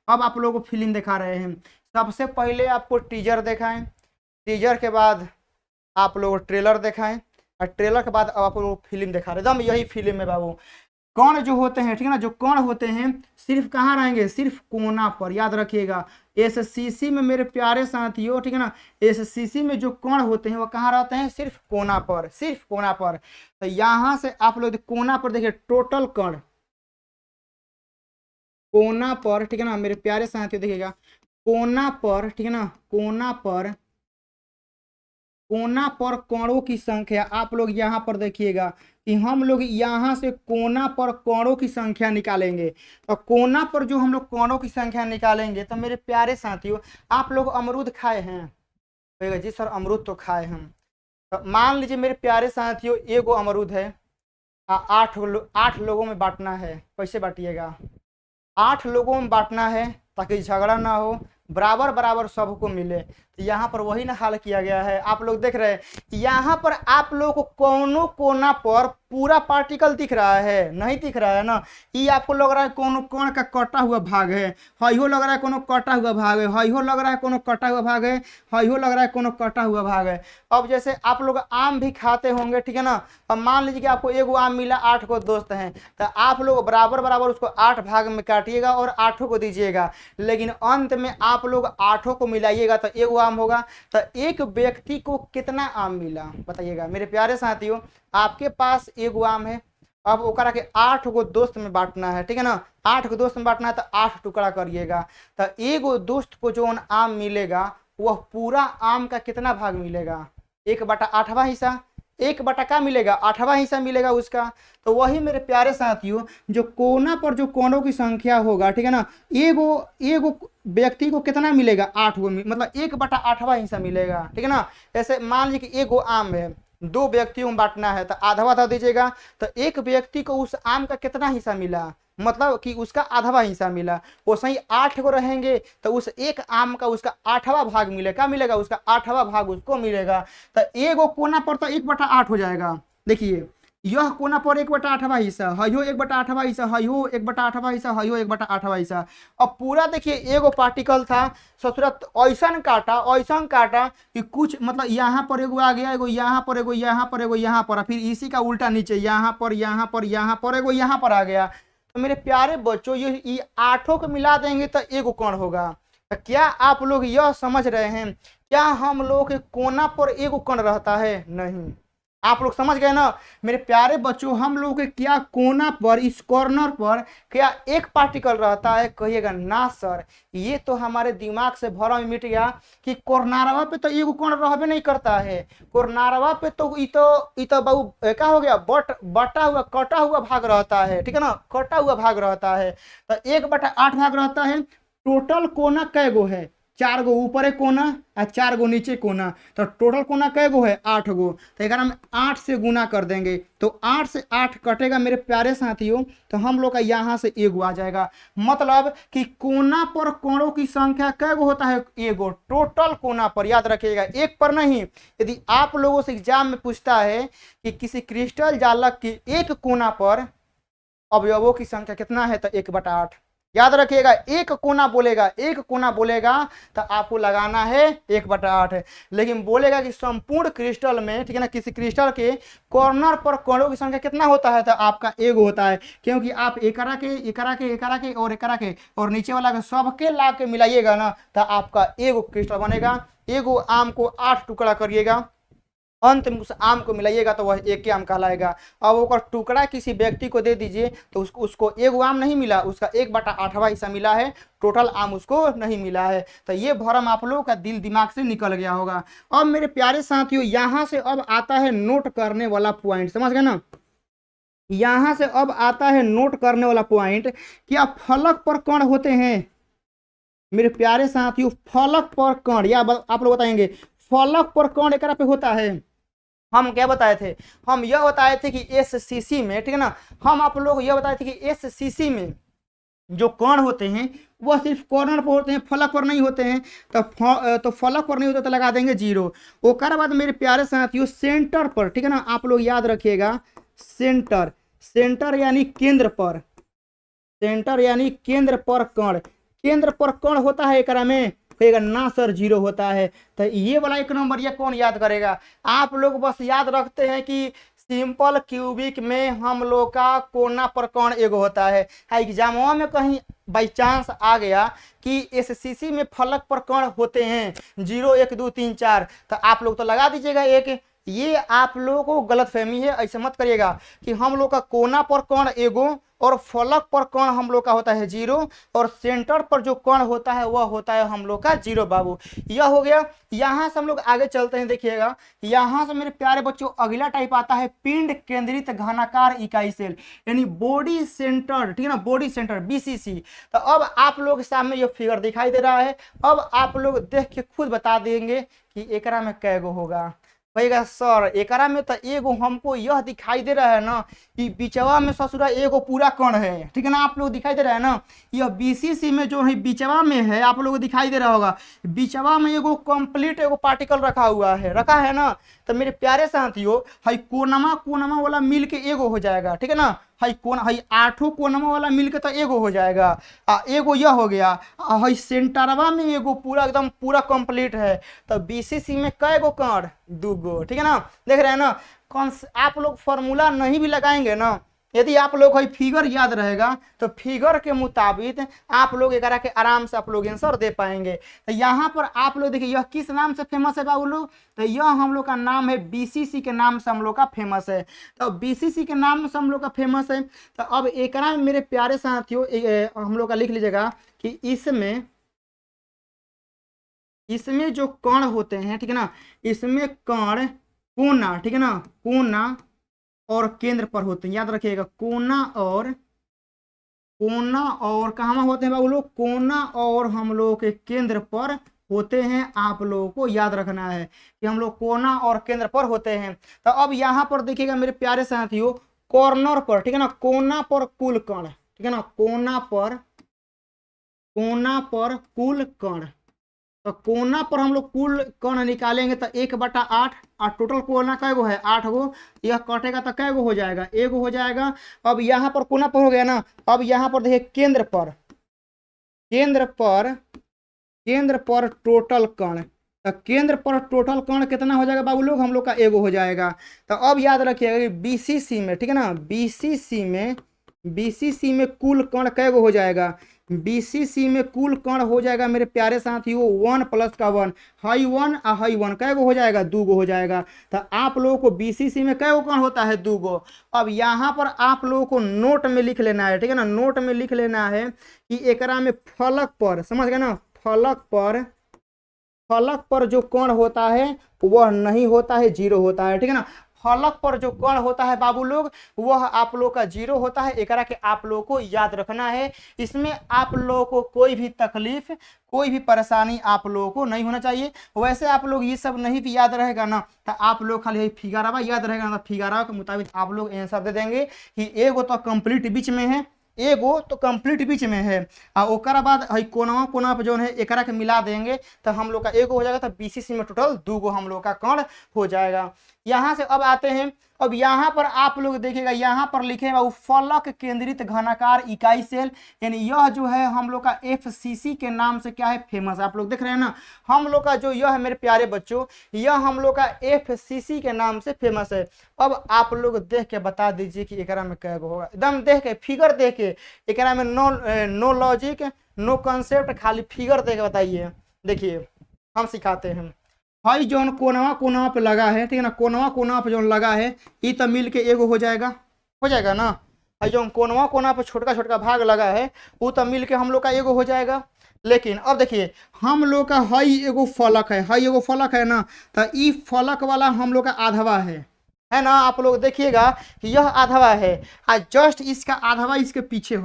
अब आप लोगों को फिल्म दिखा रहे हैं, सबसे पहले आपको टीजर दिखाएं, टीजर के बाद आप लोग ट्रेलर दिखाएं, और ट्रेलर के बाद अब आप लोग फिल्म दिखा रहे, एकदम यही फिल्म है बाबू। कण जो होते हैं, ठीक है ना, जो कण होते हैं सिर्फ कहाँ रहेंगे, सिर्फ कोना पर, याद रखिएगा। SCC में मेरे प्यारे साथियों, ठीक है ना, SCC में जो कण होते हैं वो कहाँ रहते हैं, सिर्फ कोना पर, सिर्फ कोना पर। तो यहाँ से आप लोग कोना पर देखिए टोटल कण कोना पर, ठीक है ना, मेरे प्यारे साथियों देखिएगा कोना पर, ठीक है ना, कोना पर कणों की संख्या आप लोग यहाँ पर देखिएगा कि हम लोग यहाँ से कोना पर कणों की संख्या निकालेंगे। तो कोना पर जो हम लोग कणों की संख्या निकालेंगे, तो मेरे प्यारे साथियों आप लोग अमरूद खाए हैं, जी सर अमरूद तो खाए हम। तो मान लीजिए मेरे प्यारे साथियों एगो अमरूद है, 8 लोगों में बांटना है। कैसे बांटिएगा, 8 लोगों में बांटना है ताकि झगड़ा ना हो, बराबर बराबर सबको मिले। तो यहाँ पर वही ना हाल किया गया है। आप लोग देख रहे हैं यहाँ पर आप लोग को कोना पर पूरा पार्टिकल दिख रहा है? नहीं दिख रहा है ना। ये आपको लग रहा है कोनो कोण का कटा हुआ भाग है, हइहो लग रहा है कोनो कटा हुआ भाग है, हइहो लग रहा है कोनो कटा हुआ भाग है, हइहो लग रहा है कोनो कटा हुआ भाग है। अब जैसे आप लोग आम भी खाते होंगे, ठीक है ना। अब मान लीजिए कि आपको एगो आम मिला, 8 को दोस्त हैं, तो आप लोग बराबर बराबर उसको 8 भाग में काटिएगा और 8 को दीजिएगा, लेकिन अंत में आप लोग 8 को मिलाइएगा तो एगो आम होगा। तो एक व्यक्ति को कितना आम मिला बताइएगा मेरे प्यारे साथियों। आपके पास एगो आम है, अब ओकरा के 8 गो दोस्त में बांटना है, ठीक है ना। 8 गो दोस्त में बांटना है तो 8 टुकड़ा करिएगा, तो एगो दोस्त को जो आम मिलेगा वह पूरा आम का कितना भाग मिलेगा? 1/8वां हिस्सा। 1 का मिलेगा 8वां हिस्सा मिलेगा उसका। तो वही मेरे प्यारे साथियों, जो कोना पर जो कोनों की संख्या होगा, ठीक है ना, एगो एगो व्यक्ति को कितना मिलेगा? 8 गो, मतलब 1/8वां हिस्सा मिलेगा, ठीक है ना। ऐसे मान लीजिए कि एगो आम है, 2 व्यक्तियों में बांटना है तो आधा आधा दीजिएगा, तो एक व्यक्ति को उस आम का कितना हिस्सा मिला? मतलब कि उसका आधावा हिस्सा मिला। वो सही 8 को रहेंगे तो उस एक आम का उसका 8वां भाग मिलेगा, क्या मिलेगा? उसका 8वां भाग उसको मिलेगा। तो एगो कोना पर तो 1/8 हो जाएगा। देखिए यह कोना पर 1/8वां हिस्सा, हयो 1/8वां हिस्सा, हयो 1/8वां हिस्सा, हयो 1/8वां हिस्सा। अब पूरा देखिए एगो पार्टिकल था, ससुरत ऐसा काटा कि कुछ मतलब यहाँ पर एगो आ गया, एगो यहाँ पर, एगो यहाँ पर, एगो यहाँ पर, फिर इसी का उल्टा नीचे यहाँ पर, यहाँ पर, यहाँ पर, एगो यहाँ पर आ गया। तो मेरे प्यारे बच्चों, ये 8 को मिला देंगे तो एगो कण होगा। तो क्या आप लोग यह समझ रहे हैं? क्या हम लोग के कोना पर एगो कण रहता है? नहीं। आप लोग समझ गए ना मेरे प्यारे बच्चों। हम लोग के क्या कोना पर, इस कॉर्नर पर क्या एक पार्टिकल रहता है? कहिएगा ना सर, ये तो हमारे दिमाग से भरम मिट गया कि कोर्नारवा पे तो एगो कण रहबे नहीं करता है। कोर्नारवा पे तो इतो बाबू क्या हो गया, बटा हुआ कटा हुआ भाग रहता है, ठीक है ना, कटा हुआ भाग रहता है। तो 1/8 भाग रहता है। टोटल कोना कै गो है? 4 गो ऊपर है कोना और 4 गो नीचे कोना। तो टोटल कोना कै गो है? 8 गो। तो एक हम 8 से गुना कर देंगे तो 8 से 8 कटेगा मेरे प्यारे साथियों, तो हम लोग का यहाँ से एगो आ जाएगा। मतलब कि कोना पर कोणों की संख्या कै गो होता है? एगो। टोटल कोना पर, याद रखिएगा, एक पर नहीं। यदि आप लोगों से एग्जाम में पूछता है कि किसी क्रिस्टल जालक की एक कोना पर अवयवों की संख्या कितना है, तो 1/8। याद रखिएगा, एक कोना बोलेगा तो आपको लगाना है 1/8। लेकिन बोलेगा कि संपूर्ण क्रिस्टल में, ठीक है ना, किसी क्रिस्टल के कॉर्नर पर कोणों की संख्या कितना होता है, तो आपका एगो होता है। क्योंकि आप एकरा के और नीचे वाला के सबके ला के मिलाइएगा ना, तो आपका एगो क्रिस्टल बनेगा। एगो आम को 8 टुकड़ा करिएगा, अंत में उस आम को मिलाइएगा तो वह एक ही आम कहलाएगा। अब वो टुकड़ा किसी व्यक्ति को दे दीजिए तो उसको एगो आम नहीं मिला, उसका 1/8वां हिस्सा मिला है, टोटल आम उसको नहीं मिला है। तो ये भरम आप लोगों का दिल दिमाग से निकल गया होगा। अब मेरे प्यारे साथियों, यहाँ से अब आता है नोट करने वाला पॉइंट, समझ गए ना। यहाँ से अब आता है नोट करने वाला पॉइंट। क्या फलक पर कण होते हैं मेरे प्यारे साथियों? फलक पर कण, या आप लोग बताएंगे फलक पर कण एकरा पे होता है। हम क्या बताए थे? हम यह बताए थे कि एससीसी में, ठीक है ना, हम आप लोग यह बताए थे कि एससीसी में जो कण होते हैं वह सिर्फ कॉर्नर पर होते हैं, फलक पर नहीं होते हैं। तो फलक पर नहीं होते तो लगा देंगे 0। उसके बाद मेरे प्यारे साथियों, सेंटर पर, ठीक है ना, आप लोग याद रखिएगा, सेंटर यानी केंद्र पर, सेंटर यानी केंद्र पर कण, केंद्र पर कण होता है एकरा में? कहेगा ना सर 0 होता है। तो ये वाला 1 नंबर ये कौन याद करेगा? आप लोग बस याद रखते हैं कि सिंपल क्यूबिक में हम लोग का कोना पर कण एगो होता है। एग्जामों में कहीं बाई चांस आ गया कि एससीसी में फलक पर कण होते हैं 0 1 2 3 4, तो आप लोग तो लगा दीजिएगा 1। ये आप लोगों को गलतफहमी है, ऐसे मत करिएगा कि हम लोग का कोना पर कण एगो और फलक पर कण हम लोग का होता है 0 और सेंटर पर जो कण होता है वह होता है हम लोग का 0 बाबू। यह हो गया। यहाँ से हम लोग आगे चलते हैं। देखिएगा यहाँ से मेरे प्यारे बच्चों अगला टाइप आता है पिंड केंद्रित घनाकार इकाई सेल, यानी बॉडी सेंटर, ठीक है ना, बॉडी सेंटर बीसीसी। तो अब आप लोग के सामने ये फिगर दिखाई दे रहा है। अब आप लोग देख के खुद बता देंगे कि एकरा में कैगो होगा। कहेगा सर एकरा में तो एगो हमको यह दिखाई दे रहा है ना कि बिचवा में ससुरा एगो पूरा कण है, ठीक है ना, आप लोग दिखाई दे रहा है ना, यह बीसीसी में जो है बिचवा में है, आप लोगों को दिखाई दे रहा होगा, बिचवा में एगो कंप्लीट एगो पार्टिकल रखा हुआ है, रखा है ना। तो मेरे प्यारे साथियों हई कोनमा कोनमा वाला मिल के एगो हो जाएगा, ठीक है ना, हई कोन हई 8 कोनमा वाला मिल के तो एगो हो जाएगा, एगो यह हो गया, हई सेंटरवा में एगो पूरा एकदम पूरा कंप्लीट है। तो बीसीसी में कै गो कण, 2 गो, ठीक है ना, देख रहे हैं ना। कौन आप लोग फॉर्मूला नहीं भी लगाएंगे ना, यदि आप लोग कोई फिगर याद रहेगा तो फिगर के मुताबिक आप लोग एक के आराम से आप लोग आंसर दे पाएंगे। तो यहाँ पर आप लोग देखिए यह किस नाम से फेमस है बाबू लोग, तो यह हम लोग का नाम है बीसीसी के नाम से हम लोग का फेमस है। तो बीसीसी के नाम से हम लोग का फेमस है। तो अब एक मेरे प्यारे साथियों हम लोग का लिख लीजिएगा कि इसमें जो कण होते हैं, ठीक है ना, इसमें कण कोना, ठीक है ना, कोना और केंद्र पर होते हैं, याद रखिएगा कोना और कहाँ होते हैं बाबू लोग, कोना और हम लोग के केंद्र पर होते हैं। आप लोगों को याद रखना है कि हम लोग कोना और केंद्र पर होते हैं। तो अब यहाँ पर देखिएगा मेरे प्यारे साथियों कॉर्नर पर, ठीक है ना, कोना पर कुल कण, ठीक है ना, कोना पर कुल कण। तो कोना पर हम लोग कुल कण निकालेंगे तो 1/8 और टोटल कोना कै गो है 8 गो, यह कटेगा तो कै गो हो जाएगा, एगो हो जाएगा। अब यहाँ पर कोना पर हो गया ना, अब यहाँ पर देखिए केंद्र पर टोटल कण, तो केंद्र पर टोटल कण कितना हो जाएगा बाबू लोग, हम लोग का एगो हो जाएगा। तो अब याद रखिएगा बीसीसी में, ठीक है ना, बीसीसी में कुल कण कै गो हो जाएगा, बीसीसी में कुल कण हो जाएगा मेरे प्यारे साथियों 1 + का 1, हाई 1 और हाई 1 कै गो हो जाएगा, 2 गो हो जाएगा। तो आप लोगों को बीसीसी में कै गो कण होता है, 2 गो। अब यहाँ पर आप लोगों को नोट में लिख लेना है, ठीक है ना, नोट में लिख लेना है कि एकरा में फलक पर, समझ गए ना, फलक पर जो कण होता है वह नहीं होता है, 0 होता है, ठीक है ना। फलक पर जो कण होता है बाबू लोग वह आप लोग का 0 होता है, एकरा के आप लोग को याद रखना है। इसमें आप लोगों को कोई भी तकलीफ कोई भी परेशानी आप लोगों को नहीं होना चाहिए। वैसे आप लोग ये सब नहीं भी याद रहेगा ना तो आप लोग खाली फिगरवा याद रहेगा ना, तो फिगरवा के मुताबिक आप लोग आंसर दे देंगे कि एगो तो कंप्लीट बीच में है, एगो तो कंप्लीट बीच में है, और ओकरा बाद हई कोना पे जो है एकरा के मिला देंगे तो हम लोग का एगो हो जाएगा। तो बीसीसी में टोटल 2 गो हम लोग का कण हो जाएगा। यहाँ से अब आते हैं, अब यहाँ पर आप लोग देखिएगा यहाँ पर लिखे वो फलक केंद्रित घनाकार इकाई सेल, यानी यह जो है हम लोग का एफसीसी के नाम से क्या है फेमस, आप लोग देख रहे हैं ना, हम लोग का जो यह है मेरे प्यारे बच्चों यह हम लोग का एफसीसी के नाम से फेमस है। अब आप लोग देख के बता दीजिए कि एकरा में क्या होगा, एकदम देख के फिगर देख के, एकरा में नो लॉजिक नो कंसेप्ट, खाली फिगर देख के बताइए। देखिए हम सिखाते हैं, भाई जोन कोनवा पे लगा है, ठीक है ना, कोनवा पे जोन लगा है ये तो मिल के एगो हो जाएगा ना, भाई जो कोनवा पे छोटका भाग लगा है वो तो मिल के हम लोग का एगो हो जाएगा। लेकिन अब देखिए हम लोग का हई एगो फलक है ना, तो ई फलक वाला हम लोग का आधवा है ना, आप लोग देखिएगा कि यह आधवा है और जस्ट इसका आधवा इसके पीछे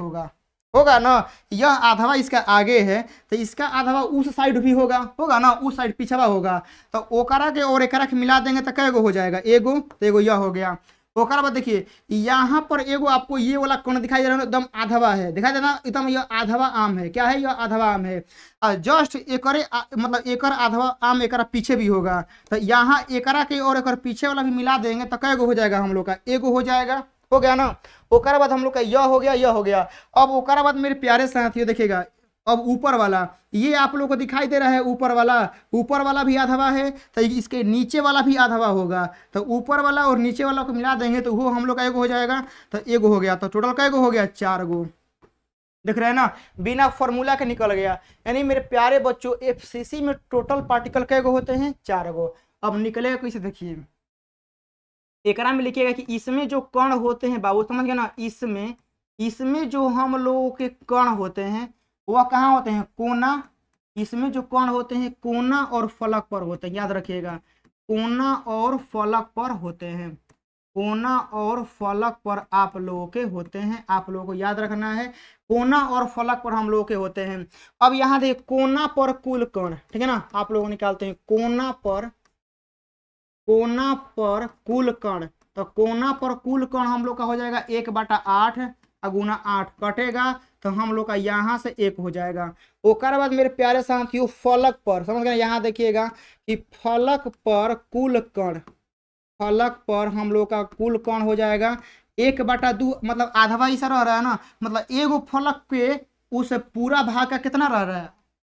होगा ना, यह आधवा इसका आगे है तो इसका आधवा उस साइड भी होगा ना, उस साइड पिछवा होगा। तो ओकरा के और एकरा के मिला देंगे तो कै गो हो जाएगा, एगो, तो एगो यह हो गया। ओकरा बाद देखिए यहाँ पर एगो आपको ये वाला कण दिखाई दे रहा है एकदम आधवा है, दिखाई देना एकदम यह आधवा आम है, क्या है यह आधवा आम है, और जस्ट एकरे मतलब एकर आधवा आम एकरा पीछे भी होगा। तो यहाँ एकरा के और एकर पीछे वाला भी मिला देंगे तो कै गो हो जाएगा, हम लोग का एगो हो जाएगा, हो गया ना। ओकरा बाद हम लोग का यह हो गया। अब ओकरा बाद मेरे प्यारे साथियों देखिएगा अब ऊपर वाला ये आप लोग को दिखाई दे रहा है, ऊपर वाला भी आधवा है तो इसके नीचे वाला भी आधवा होगा, तो ऊपर वाला और नीचे वाला को मिला देंगे तो वो हम लोग का एगो हो जाएगा। तो एगो हो गया, तो टोटल कै गो हो गया, 4 गो, देख रहे हैं ना, बिना फॉर्मूला के निकल गया। यानी मेरे प्यारे बच्चों एफसीसी में टोटल पार्टिकल कै गो होते हैं, 4 गो। अब निकलेगा कैसे देखिए, एकरा में लिखिएगा कि इसमें जो कण होते हैं बाबू समझ गए ना, इसमें जो हम लोगों के कण होते हैं वह कहाँ होते हैं, कोना, इसमें जो कण होते हैं कोना और फलक पर होते हैं, याद रखिएगा कोना और फलक पर होते हैं, कोना और फलक पर आप लोगों के होते हैं, आप लोगों को याद रखना है कोना और फलक पर हम लोगों के होते हैं। अब यहाँ देखिए कोना पर कुल कण, ठीक है ना, आप लोग निकालते हैं कोना पर कोना पर कुल कण, तो कोना पर कुल कण हम लोग का हो जाएगा 1/8 गुना 8 कटेगा तो हम लोग का यहाँ से 1 हो जाएगा। ओकर बाद मेरे प्यारे साथियों फलक पर समझ गए, यहाँ देखिएगा कि फलक पर कुल कण, फलक पर हम लोग का कुल कण हो जाएगा 1/2, मतलब आधवा हिस्सा रह रहा है ना, मतलब एगो फलक पे उस पूरा भाग का कितना रह रहा है,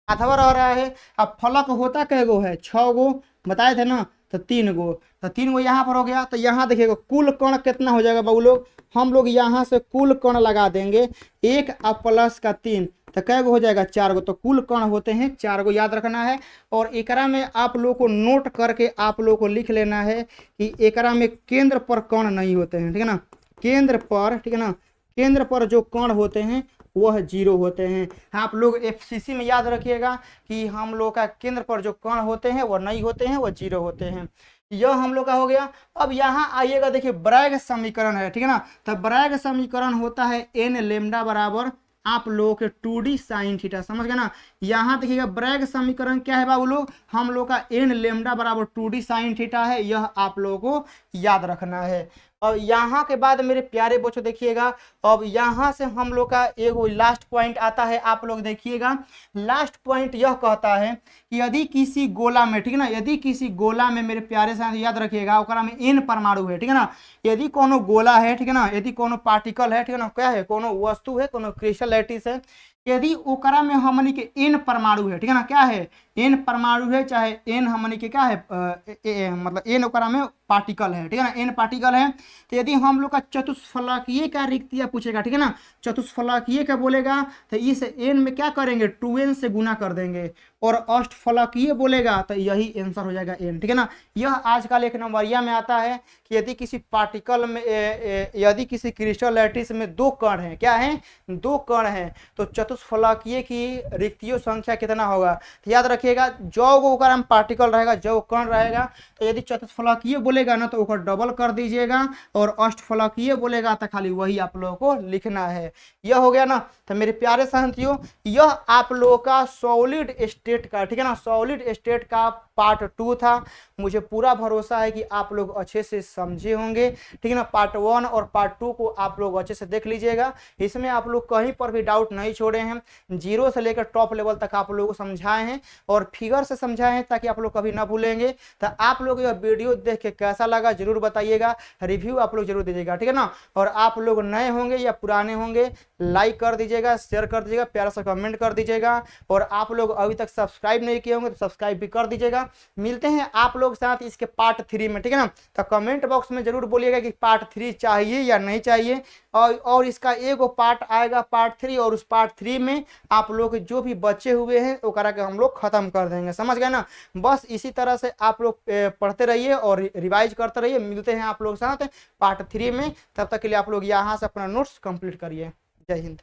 आधवा रह रहा है। अब फलक होता कै गो है, 6 गो बताए थे ना, तो 3 गो, तो 3 गो यहाँ पर हो गया। तो यहाँ देखिएगा कुल कण कितना हो जाएगा बाबू लोग, हम लोग यहाँ से कुल कण लगा देंगे 1 और प्लस का 3, तो कै गो हो जाएगा 4 गो। तो कुल कण होते हैं 4 गो, याद रखना है। और एकरा में आप लोग को नोट करके आप लोग को लिख लेना है कि एकरा में केंद्र पर कण नहीं होते हैं, ठीक है ना, केंद्र पर, ठीक है ना, केंद्र पर जो कण होते हैं वह 0 होते हैं। आप लोग एफसीसी में याद रखिएगा कि हम लोग का केंद्र पर जो कण होते हैं वह नहीं होते हैं, वह 0 होते हैं। यह हम लोग का हो गया। अब यहाँ आइएगा, देखिए ब्रैग समीकरण है, ठीक है ना, तो ब्रैग समीकरण होता है n लेमडा बराबर आप लोगों के 2d साइन थीटा, समझ गए ना। यहाँ देखिएगा ब्रैग समीकरण क्या है बाबू लोग, हम लोग का n लेमडा बराबर 2d साइन थीटा है, यह आप लोगों को याद रखना है। और यहाँ के बाद मेरे प्यारे बच्चों देखिएगा, अब यहाँ से हम लोग का एक लास्ट पॉइंट आता है, आप लोग देखिएगा लास्ट पॉइंट यह कहता है कि यदि किसी गोला में, ठीक है ना, यदि किसी गोला में मेरे प्यारे साथ याद रखिएगा ओकरा में n परमाणु है, ठीक है ना, यदि कोनो गोला है, ठीक है ना, यदि कोनो पार्टिकल है, ठीक है ना, क्या है, कोनो वस्तु है, कोनो क्रिस्टल लैटिस है, यदि ओकरा में हमनी के n परमाणु है, ठीक है ना, क्या है, n परमाणु है, चाहे n हमनी के क्या है मतलब n ओकरा में पार्टिकल है, ठीक है ना, n पार्टिकल है। तो यदि हम लोग का चतुष्फलकीय का रिक्तियां पूछेगा, ठीक है ना, चतुष्फलकीय का बोलेगा तो इस n में क्या करेंगे 2n से गुना कर देंगे, और अष्टफलकीय बोलेगा तो यही आंसर हो जाएगा n, ठीक है ना। यह आजकल एक नंबरिया में आता है कि यदि किसी पार्टिकल में यदि किसी क्रिस्टल लैटिस में 2 कण है, क्या है, 2 कण है, तो चतुष्फलकीय की रिक्तियों संख्या कितना होगा, तो याद रखिएगा जो गो ओकर में पार्टिकल रहेगा, जो कण रहेगा, तो यदि चतुष्फलकीय बोलेगा ना तो ओकर डबल कर दीजिएगा, और अष्टफलकीय बोलेगा तो खाली वही आप लोगों को लिखना है। यह हो गया ना। तो मेरे प्यारे साथियों यह आप लोगों का सॉलिड स्टेट का, ठीक है ना, सॉलिड स्टेट का पार्ट 2 था। मुझे पूरा भरोसा है कि आप लोग अच्छे से समझे होंगे, ठीक है ना। पार्ट 1 और पार्ट 2 को आप लोग अच्छे से देख लीजिएगा, इसमें आप लोग कहीं पर भी डाउट नहीं छोड़े हैं, 0 से लेकर टॉप लेवल तक आप लोगों को समझाए हैं और फिगर से समझाए हैं ताकि आप लोग कभी ना भूलेंगे। तो आप लोग यह वीडियो देख के कैसा लगा जरूर बताइएगा, रिव्यू आप लोग जरूर दीजिएगा, ठीक है ना। और आप लोग नए होंगे या पुराने होंगे लाइक कर दीजिएगा, शेयर कर दीजिएगा, प्यारा सा कमेंट कर दीजिएगा, और आप लोग अभी तक सब्सक्राइब नहीं किए होंगे तो सब्सक्राइब भी कर दीजिएगा। मिलते हैं आप लोग साथ इसके पार्ट 3 में, ठीक है ना। तो कमेंट बॉक्स में जरूर बोलिएगा कि पार्ट 3 चाहिए या नहीं चाहिए, और इसका एगो पार्ट आएगा पार्ट 3, और उस पार्ट 3 में आप लोग जो भी बचे हुए हैं वो करा के हम लोग खत्म कर देंगे, समझ गए ना। बस इसी तरह से आप लोग पढ़ते रहिए और रिवाइज करते रहिए। मिलते हैं आप लोग साथ पार्ट 3 में, तब तक के लिए आप लोग यहाँ से अपना नोट्स कंप्लीट करिए। जय हिंद।